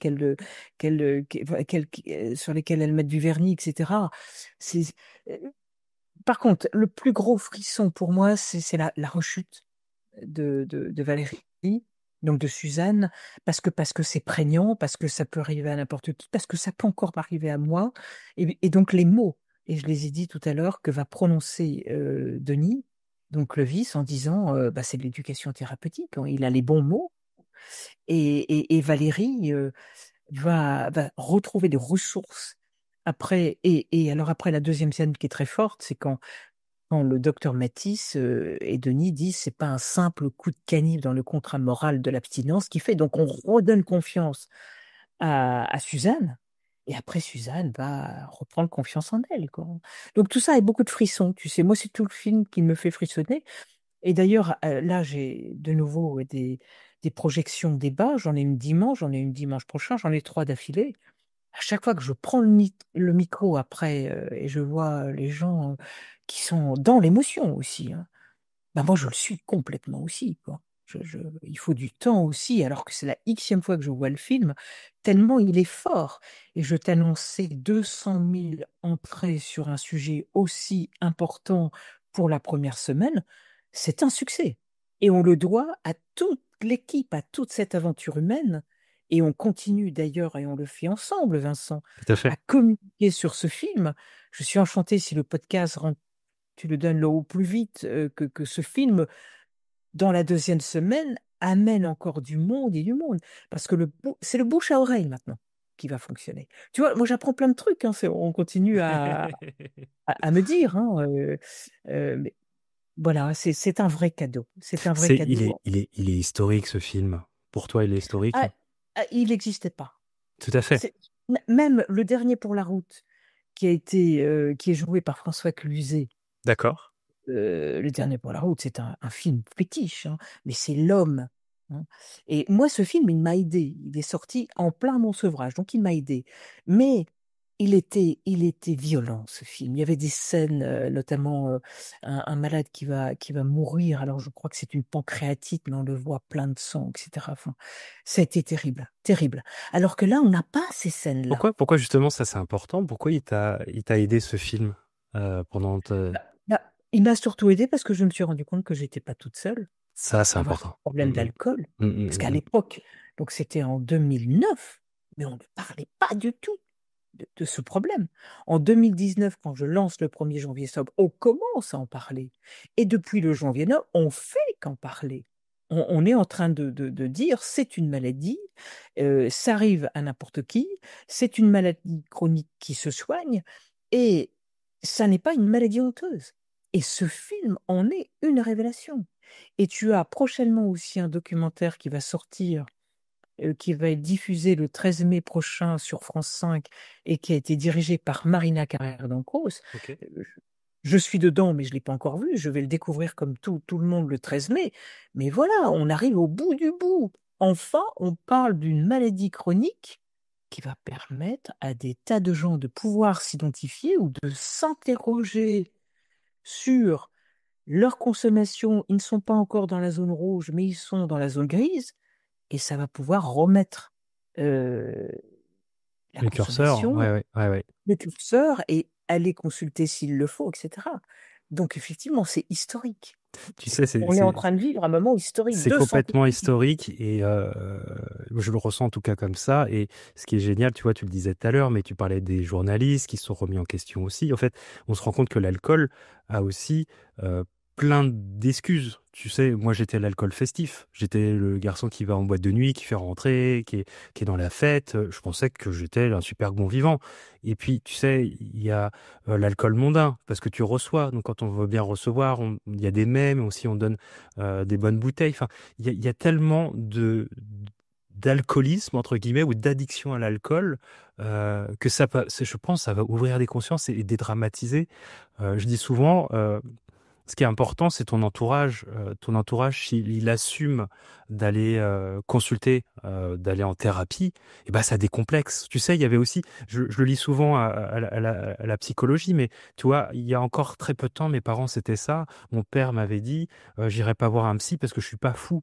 sur lesquels elles mettent du vernis, etc. C'est, euh, Par contre, le plus gros frisson pour moi, c'est la rechute de Valérie, donc de Suzanne, parce que c'est prégnant, parce que ça peut arriver à n'importe qui, parce que ça peut encore m'arriver à moi. Et donc les mots, et je les ai dit tout à l'heure, que va prononcer Denis, donc Clovis, en disant bah, c'est de l'éducation thérapeutique, hein, il a les bons mots, et Valérie va retrouver des ressources. Après, et alors après, la deuxième scène qui est très forte, c'est quand le docteur Matisse et Denis disent c'est pas un simple coup de canif dans le contrat moral de l'abstinence qui fait, donc on redonne confiance à Suzanne, et après Suzanne va reprendre confiance en elle, quoi. Donc tout ça avec beaucoup de frissons, tu sais, moi c'est tout le film qui me fait frissonner, et d'ailleurs là j'ai de nouveau des projections débat, j'en ai une dimanche, j'en ai une dimanche prochain, j'en ai 3 d'affilée. À chaque fois que je prends le micro après et je vois les gens qui sont dans l'émotion aussi, hein, ben moi je le suis complètement aussi, quoi. Il faut du temps aussi, alors que c'est la xème fois que je vois le film, tellement il est fort. Et je t'annonçais 200 000 entrées sur un sujet aussi important pour la première semaine, c'est un succès. Et on le doit à toute l'équipe, à toute cette aventure humaine. Et on continue d'ailleurs, et on le fait ensemble, Vincent, Tout à à fait. communiquer sur ce film. Je suis enchantée si le podcast tu le donnes là au plus vite, que ce film, dans la deuxième semaine, amène encore du monde et du monde. Parce que c'est le bouche à oreille maintenant qui va fonctionner. Tu vois, moi j'apprends plein de trucs, hein, on continue à me dire, hein, mais voilà, c'est un vrai cadeau. C'est un vrai cadeau. Il est historique ce film. Pour toi, il est historique? Ah, il n'existait pas. Tout à fait. C'est- Même le dernier pour la route, qui est joué par François Cluzet. D'accord. Le dernier pour la route, c'est un film fétiche, hein, mais c'est l'homme, hein. Et moi, ce film, il m'a aidé. Il est sorti en plein mon sevrage, donc il m'a aidé. Mais il était violent, ce film. Il y avait des scènes, notamment un malade qui va mourir. Alors, je crois que c'est une pancréatite, mais on le voit plein de sang, etc. Enfin, ça a été terrible, terrible. Alors que là, on n'a pas ces scènes-là. Pourquoi justement ça c'est important? Pourquoi il t'a aidé ce film pendant Il m'a surtout aidé parce que je me suis rendu compte que j'étais pas toute seule ça c'est à avoir ce important. problème Mm, d'alcool. mm, Parce qu'à mm, mm. l'époque, donc c'était en 2009, mais on ne parlait pas du tout de ce problème. En 2019, quand je lance le 1er janvier sobre, on commence à en parler. Et depuis le janvier 9, on fait qu'en parler. On est en train de dire c'est une maladie, ça arrive à n'importe qui, c'est une maladie chronique qui se soigne, et ça n'est pas une maladie honteuse. Et ce film en est une révélation. Et tu as prochainement aussi un documentaire qui va sortir, qui va être diffusé le 13 mai prochain sur France 5 et qui a été dirigé par Marina Carrère d'Ancos. Ok. Je suis dedans, mais je ne l'ai pas encore vu. Je vais le découvrir comme tout le monde le 13 mai. Mais voilà, on arrive au bout du bout. Enfin, on parle d'une maladie chronique qui va permettre à des tas de gens de pouvoir s'identifier ou de s'interroger sur leur consommation. Ils ne sont pas encore dans la zone rouge, mais ils sont dans la zone grise, et ça va pouvoir remettre euh, la Le curseur, consommation, ouais, ouais, ouais, ouais. le curseur, et aller consulter s'il le faut, etc. Donc effectivement, c'est historique. Tu sais, On est en train de vivre un moment historique c'est de santé complètement publique. historique et je le ressens en tout cas comme ça. Et ce qui est génial, tu vois, tu le disais tout à l'heure, mais tu parlais des journalistes qui se sont remis en question aussi. En fait, on se rend compte que l'alcool a aussi euh, plein d'excuses. Tu sais, moi j'étais l'alcool festif. J'étais le garçon qui va en boîte de nuit, qui fait rentrer, qui est dans la fête. Je pensais que j'étais un super bon vivant. Et puis, tu sais, il y a l'alcool mondain, parce que tu reçois. Donc quand on veut bien recevoir, il y a des mèmes, aussi on donne des bonnes bouteilles. Enfin, il y a tellement d'alcoolisme entre guillemets ou d'addiction à l'alcool que je pense, ça va ouvrir des consciences et dédramatiser. Je dis souvent, ce qui est important, c'est ton entourage. Ton entourage, s'il assume d'aller consulter, d'aller en thérapie, et ben ça décomplexe. Tu sais, il y avait aussi, je le lis souvent à la psychologie, mais tu vois, il y a encore très peu de temps, mes parents c'était ça. Mon père m'avait dit, j'irai pas voir un psy parce que je suis pas fou.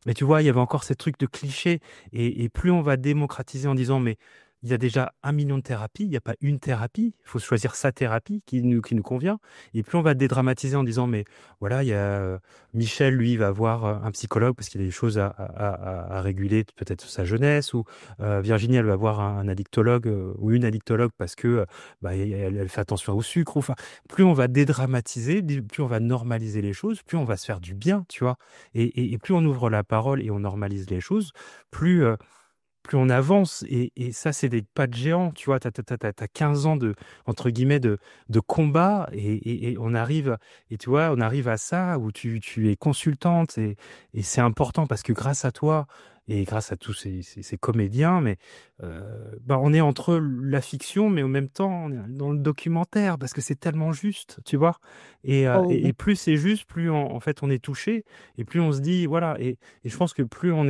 Mais tu vois, il y avait encore ces trucs de clichés. Et plus on va démocratiser en disant, mais il y a déjà 1 million de thérapies, il n'y a pas une thérapie, il faut choisir sa thérapie qui nous convient. Et plus on va dédramatiser en disant, mais voilà, il y a Michel, lui, il va voir un psychologue parce qu'il y a des choses à réguler, peut-être sa jeunesse, ou Virginie, elle va voir un addictologue ou une addictologue parce que bah, elle fait attention au sucre. Enfin, plus on va dédramatiser, plus on va normaliser les choses, plus on va se faire du bien, tu vois. Et plus on ouvre la parole et on normalise les choses, plus, plus on avance. Et ça, c'est des pas de géant. Tu vois, t'as 15 ans entre guillemets, de combat et on arrive, et tu vois, on arrive à ça où tu es consultante et c'est important parce que grâce à toi et grâce à tous ces comédiens, mais bah, on est entre la fiction, mais en même temps, on est dans le documentaire parce que c'est tellement juste, tu vois. Et Oh, plus c'est juste, plus en fait on est touché et plus on se dit, voilà. Et je pense que plus on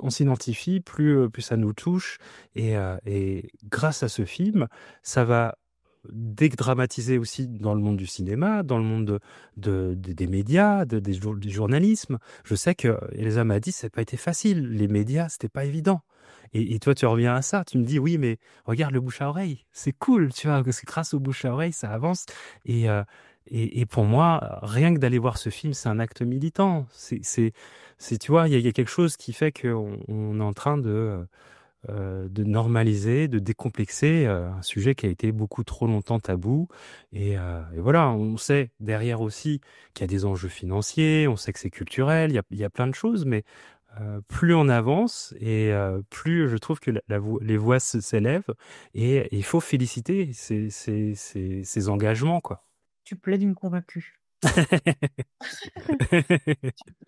s'identifie, plus ça nous touche. Et grâce à ce film, ça va dédramatiser aussi dans le monde du cinéma, dans le monde des médias, du journalisme. Je sais que Elsa m'a dit, ça n'a pas été facile. Les médias, c'était pas évident. Et toi, tu reviens à ça. Tu me dis, oui, mais regarde le bouche à oreille. C'est cool, tu vois, parce que grâce au bouche à oreille, ça avance. Et, euh, et pour moi, rien que d'aller voir ce film, c'est un acte militant. Tu vois, il y a quelque chose qui fait qu'on est en train de normaliser, de décomplexer un sujet qui a été beaucoup trop longtemps tabou. Et voilà, on sait derrière aussi qu'il y a des enjeux financiers, on sait que c'est culturel, il y a plein de choses, mais plus on avance et plus je trouve que les voix s'élèvent et il faut féliciter ces engagements, quoi. tu plaides une convaincue.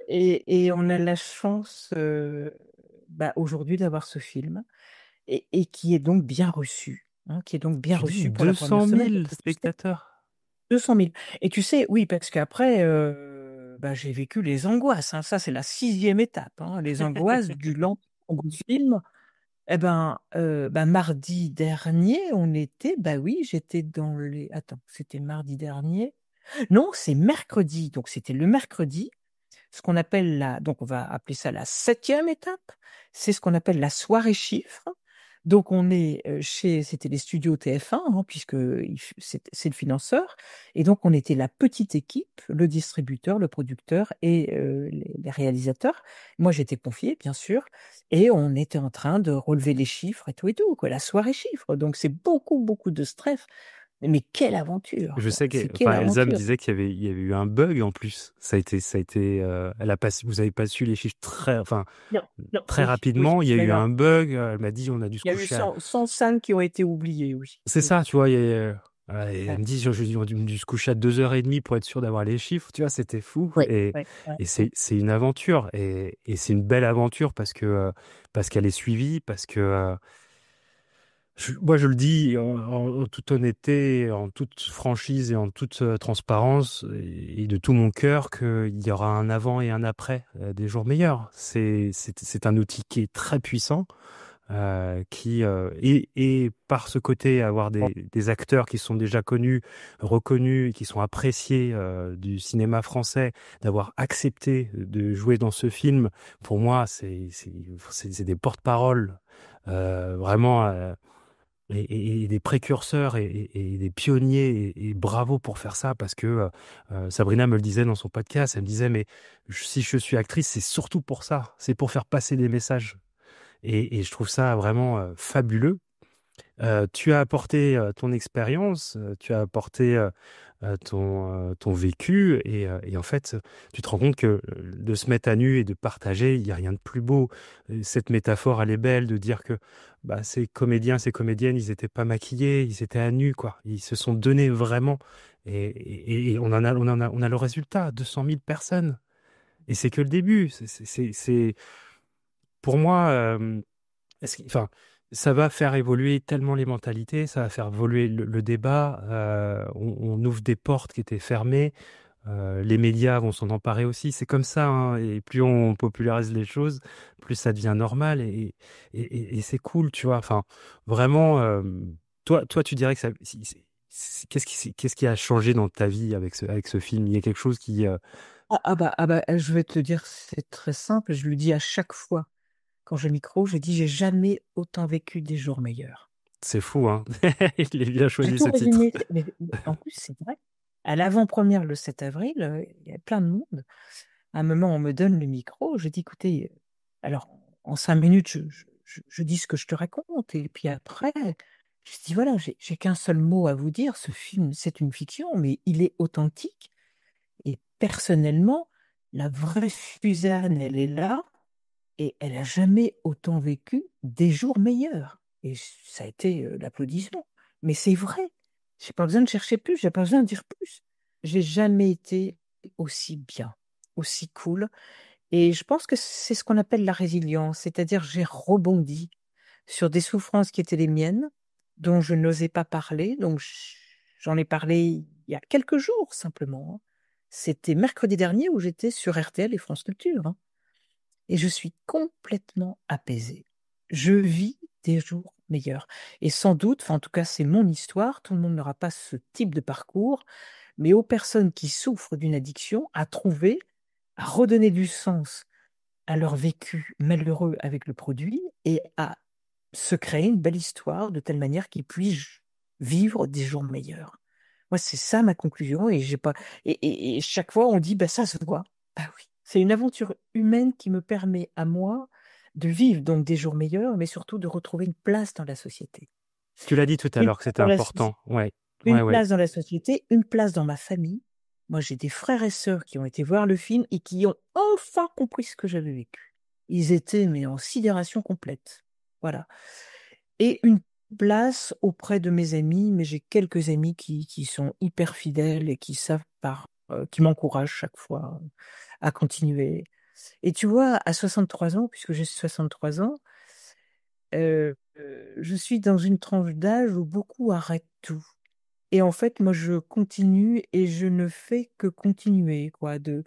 Et on a la chance bah, aujourd'hui d'avoir ce film et qui est donc bien reçu, hein, qui est donc bien Tu dis reçu pour la deux première cent semaine. mille Parce que tu sais, spectateurs. 200 000. Et tu sais, oui, parce qu'après, bah, j'ai vécu les angoisses, hein. Ça, c'est la 6e étape, hein, les angoisses du lancement du film. Eh ben, bah, mardi dernier, bah oui, j'étais dans les. Attends, c'était mardi dernier. Non, c'est mercredi. Donc, c'était le mercredi, ce qu'on appelle donc on va appeler ça la 7e étape. C'est ce qu'on appelle la soirée chiffre. Donc on est c'était les studios TF1, hein, puisque c'est le financeur. Et donc on était la petite équipe, le distributeur, le producteur et les réalisateurs. Moi j'étais confiée, bien sûr, et on était en train de relever les chiffres et tout, quoi, la soirée chiffre. Donc c'est beaucoup, beaucoup de stress. Mais quelle aventure, Je quoi. sais C'est que, quelle enfin, Elsa me aventure. disait qu'il y avait eu un bug en plus. Elle a pas, vous avez pas su les chiffres Non, non, très oui, oui. rapidement. Il y a Il y a eu eu un bug. Elle m'a dit, on a dû se il y a eu coucher à... 105 qui ont été oubliés, oui. C'est Oui. ça, tu vois. Et elle Ouais. me dit, on a dû se coucher à 2h30 pour être sûr d'avoir les chiffres. Tu vois, c'était fou. Ouais, ouais, ouais, Et ouais. c'est une aventure. Et c'est une belle aventure parce qu'elle est suivie, parce que, moi, je le dis en toute honnêteté, en toute franchise et en toute transparence et de tout mon cœur qu'il y aura un avant et un après des jours meilleurs. C'est un outil qui est très puissant, et par ce côté, avoir des acteurs qui sont déjà connus, reconnus, et qui sont appréciés du cinéma français, d'avoir accepté de jouer dans ce film, pour moi, c'est des porte-paroles. Vraiment et des précurseurs et des pionniers et bravo pour faire ça parce que Sabrina me le disait dans son podcast, elle me disait mais si je suis actrice c'est surtout pour ça, c'est pour faire passer des messages et je trouve ça vraiment fabuleux. Tu as apporté ton expérience, tu as apporté ton vécu et en fait, tu te rends compte que de se mettre à nu et de partager, il n'y a rien de plus beau. Cette métaphore, elle est belle de dire que bah, ces comédiens, ces comédiennes, ils n'étaient pas maquillés, ils étaient à nu, quoi. Ils se sont donnés vraiment. Et on a le résultat, 200 000 personnes. Et c'est que le début. Pour moi, enfin, ça va faire évoluer tellement les mentalités, ça va faire évoluer le débat. On ouvre des portes qui étaient fermées. Les médias vont s'en emparer aussi. C'est comme ça, hein, et plus on popularise les choses, plus ça devient normal et c'est cool, tu vois. Enfin, vraiment, toi, tu dirais que ça. Qu'est-ce qui a changé dans ta vie avec ce film? Il y a quelque chose qui. Je vais te dire, c'est très simple. Je lui dis à chaque fois, quand j'ai le micro, je dis, j'ai jamais autant vécu des jours meilleurs. C'est fou, hein. Il est bien J'ai choisi tout ce titre. résumé, mais en plus, c'est vrai. À l'avant-première, le 7 avril, il y a plein de monde. À un moment, on me donne le micro, je dis, écoutez, alors, en 5 minutes, je dis ce que je te raconte. Et puis après, je dis, voilà, j'ai qu'un seul mot à vous dire. Ce film, c'est une fiction, mais il est authentique. Et personnellement, la vraie Suzanne, elle est là et elle a jamais autant vécu des jours meilleurs. Et ça a été l'applaudissement. Mais c'est vrai. J'ai pas besoin de chercher plus, j'ai pas besoin de dire plus. J'ai jamais été aussi bien, aussi cool. Et je pense que c'est ce qu'on appelle la résilience, c'est-à-dire j'ai rebondi sur des souffrances qui étaient les miennes, dont je n'osais pas parler. Donc j'en ai parlé il y a quelques jours simplement, hein. C'était mercredi dernier où j'étais sur RTL et France Culture, hein. Et je suis complètement apaisée. Je vis des jours meilleurs. Et sans doute, enfin en tout cas c'est mon histoire, tout le monde n'aura pas ce type de parcours, mais aux personnes qui souffrent d'une addiction, à trouver, à redonner du sens à leur vécu malheureux avec le produit et à se créer une belle histoire de telle manière qu'ils puissent vivre des jours meilleurs. Moi, c'est ça ma conclusion et j'ai pas et chaque fois on dit bah ça se voit. Bah oui, c'est une aventure humaine qui me permet à moi de vivre donc des jours meilleurs, mais surtout de retrouver une place dans la société. Tu l'as dit tout à Une l'heure que place c'était dans la important. société, Ouais, ouais, ouais. une place dans ma famille. Moi, j'ai des frères et sœurs qui ont été voir le film et qui ont enfin compris ce que j'avais vécu. Ils étaient mais en sidération complète. Voilà. Et une place auprès de mes amis, mais j'ai quelques amis qui sont hyper fidèles et qui savent qui m'encouragent chaque fois à continuer. Et tu vois, à 63 ans, puisque j'ai 63 ans, je suis dans une tranche d'âge où beaucoup arrêtent tout. Et en fait, moi, je continue et je ne fais que continuer, quoi, de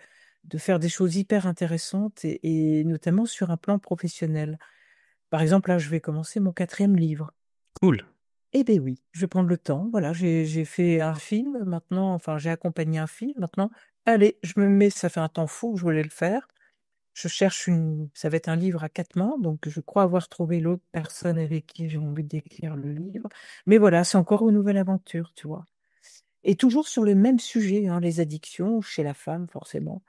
faire des choses hyper intéressantes et notamment sur un plan professionnel. Par exemple, là, je vais commencer mon 4e livre. Cool. Eh ben oui, je vais prendre le temps. Voilà, j'ai fait un film maintenant, enfin, j'ai accompagné un film maintenant. Allez, je me mets, ça fait un temps fou que je voulais le faire. Je cherche ça va être un livre à 4 mains, donc je crois avoir trouvé l'autre personne avec qui j'ai envie d'écrire le livre. Mais voilà, c'est encore une nouvelle aventure, tu vois. Et toujours sur le même sujet, hein, les addictions chez la femme, forcément.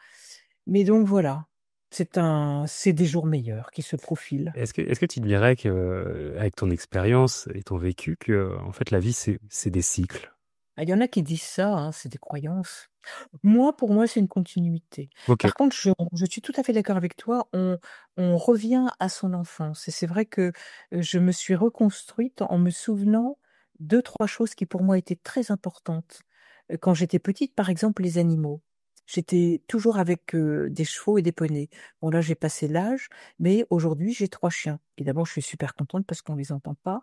Mais donc voilà, c'est des jours meilleurs qui se profilent. Est-ce que tu dirais que, avec ton expérience et ton vécu, que en fait la vie c'est des cycles? Ah, il y en a qui disent ça, hein, c'est des croyances. Moi, pour moi, c'est une continuité. Ok, Par contre, je suis tout à fait d'accord avec toi. On revient à son enfance. Et c'est vrai que je me suis reconstruite en me souvenant deux, trois choses qui pour moi étaient très importantes. Quand j'étais petite, par exemple, les animaux. J'étais toujours avec des chevaux et des poneys. Bon, là, j'ai passé l'âge, mais aujourd'hui, j'ai 3 chiens. Et d'abord, je suis super contente parce qu'on les entend pas.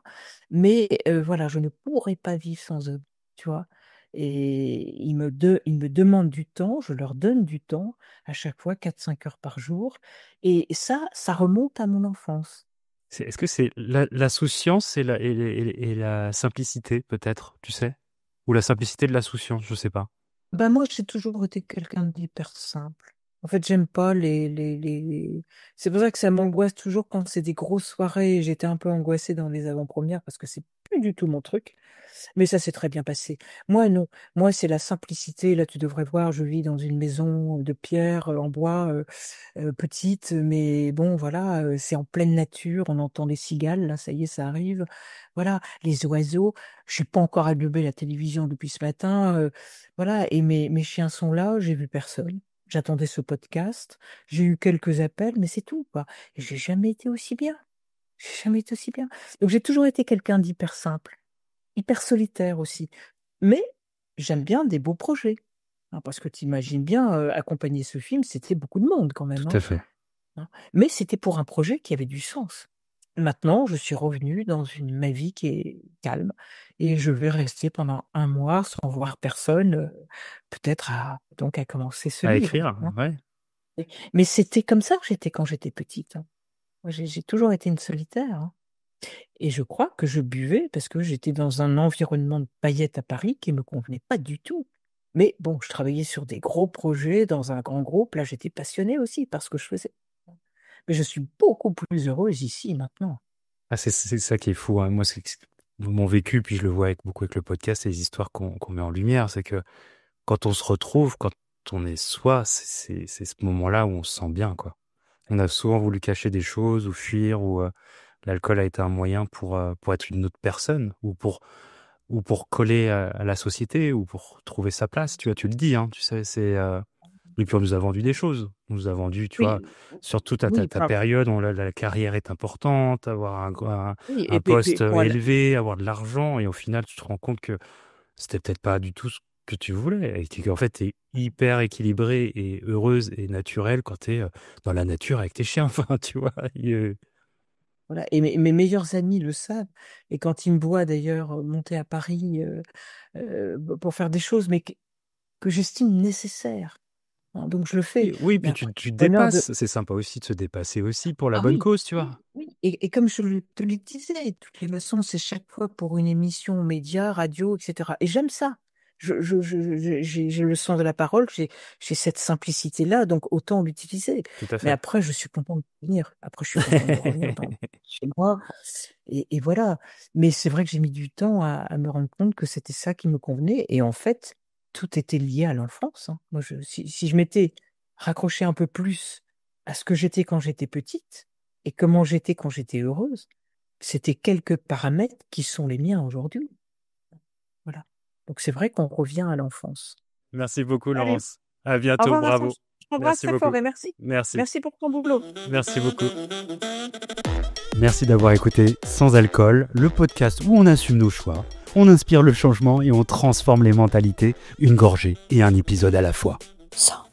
Mais voilà, je ne pourrais pas vivre sans eux, tu vois. Et ils me demandent du temps, je leur donne du temps, à chaque fois 4 5 heures par jour. Et ça remonte à mon enfance. est-ce que c'est la souciance et la simplicité peut-être, tu sais? Ou la simplicité de la souciance, je sais pas. Ben moi, j'ai toujours été quelqu'un d'hyper simple. En fait, j'aime pas C'est pour ça que ça m'angoisse toujours quand c'est des grosses soirées. J'étais un peu angoissée dans les avant-premières parce que c'est plus du tout mon truc. Mais ça s'est très bien passé. Moi, non. Moi, c'est la simplicité. Là, tu devrais voir, je vis dans une maison de pierre, en bois, petite, mais bon, voilà, c'est en pleine nature. On entend les cigales, là, ça y est, ça arrive. Voilà, les oiseaux. Je suis pas encore allumé la télévision depuis ce matin. Voilà, et mes chiens sont là. J'ai vu personne. J'attendais ce podcast. J'ai eu quelques appels, mais c'est tout, quoi. Et j'ai jamais été aussi bien. J'ai jamais été aussi bien. Donc, j'ai toujours été quelqu'un d'hyper simple, hyper solitaire aussi. Mais j'aime bien des beaux projets, hein, parce que tu imagines bien, accompagner ce film, c'était beaucoup de monde quand même, Tout à hein, fait. hein. Mais c'était pour un projet qui avait du sens. Maintenant, je suis revenue dans ma vie qui est calme et je vais rester pendant 1 mois sans voir personne, peut-être à commencer ce À livre, écrire, hein. ouais. Mais c'était comme ça que j'étais quand j'étais petite, hein. Moi, j'ai toujours été une solitaire, hein, et je crois que je buvais parce que j'étais dans un environnement de paillettes à Paris qui me convenait pas du tout. Mais bon, je travaillais sur des gros projets dans un grand groupe, là, j'étais passionnée aussi par ce que je faisais. Mais je suis beaucoup plus heureuse ici maintenant. Ah, c'est ça qui est fou, hein. Moi, c'est mon vécu, puis je le vois beaucoup avec le podcast et les histoires qu'on met en lumière, c'est que quand on se retrouve, quand on est soi, c'est ce moment-là où on se sent bien, quoi. On a souvent voulu cacher des choses ou fuir, ou l'alcool a été un moyen pour être une autre personne, ou pour coller à la société, ou pour trouver sa place. Tu vois, tu le dis, hein, tu sais, et puis on nous a vendu des choses. On nous a vendu, tu vois, Oui, surtout oui, ta période où la carrière est importante, avoir oui un et puis poste pour aller élevé, avoir de l'argent, et au final, tu te rends compte que c'était peut-être pas du tout ce que tu voulais. Et qu'en fait, tu es hyper équilibrée et heureuse et naturelle quand tu es dans la nature avec tes chiens. Enfin, tu vois. voilà et mes meilleurs amis le savent et quand ils me voient d'ailleurs, monter à Paris, pour faire des choses, mais que j'estime nécessaires, hein, donc je le fais. Oui, oui, Mais puis après tu te le bonheur de dépasses. C'est sympa aussi de se dépasser aussi pour la ah bonne oui, cause, tu vois. oui, oui et comme je te le disais, toutes les leçons, c'est chaque fois pour une émission média, radio et cetera et j'aime ça. J'ai le sens de la parole, j'ai cette simplicité-là, donc autant l'utiliser. Tout à Mais fait. après, je suis contente de revenir. Après, je suis contente de revenir chez moi et voilà. Mais c'est vrai que j'ai mis du temps à me rendre compte que c'était ça qui me convenait et en fait, tout était lié à l'enfance, hein. Moi, si je m'étais raccrochée un peu plus à ce que j'étais quand j'étais petite et comment j'étais quand j'étais heureuse, c'était quelques paramètres qui sont les miens aujourd'hui. Voilà. Donc c'est vrai qu'on revient à l'enfance. Merci beaucoup, Allez, Laurence. À au bientôt. revoir Vincent, Bravo. je t'embrasse Merci très fort beaucoup. et merci. Merci. Merci pour ton boulot. Merci beaucoup. Merci d'avoir écouté Sans Alcool, le podcast où on assume nos choix, on inspire le changement et on transforme les mentalités, une gorgée et un épisode à la fois. Sans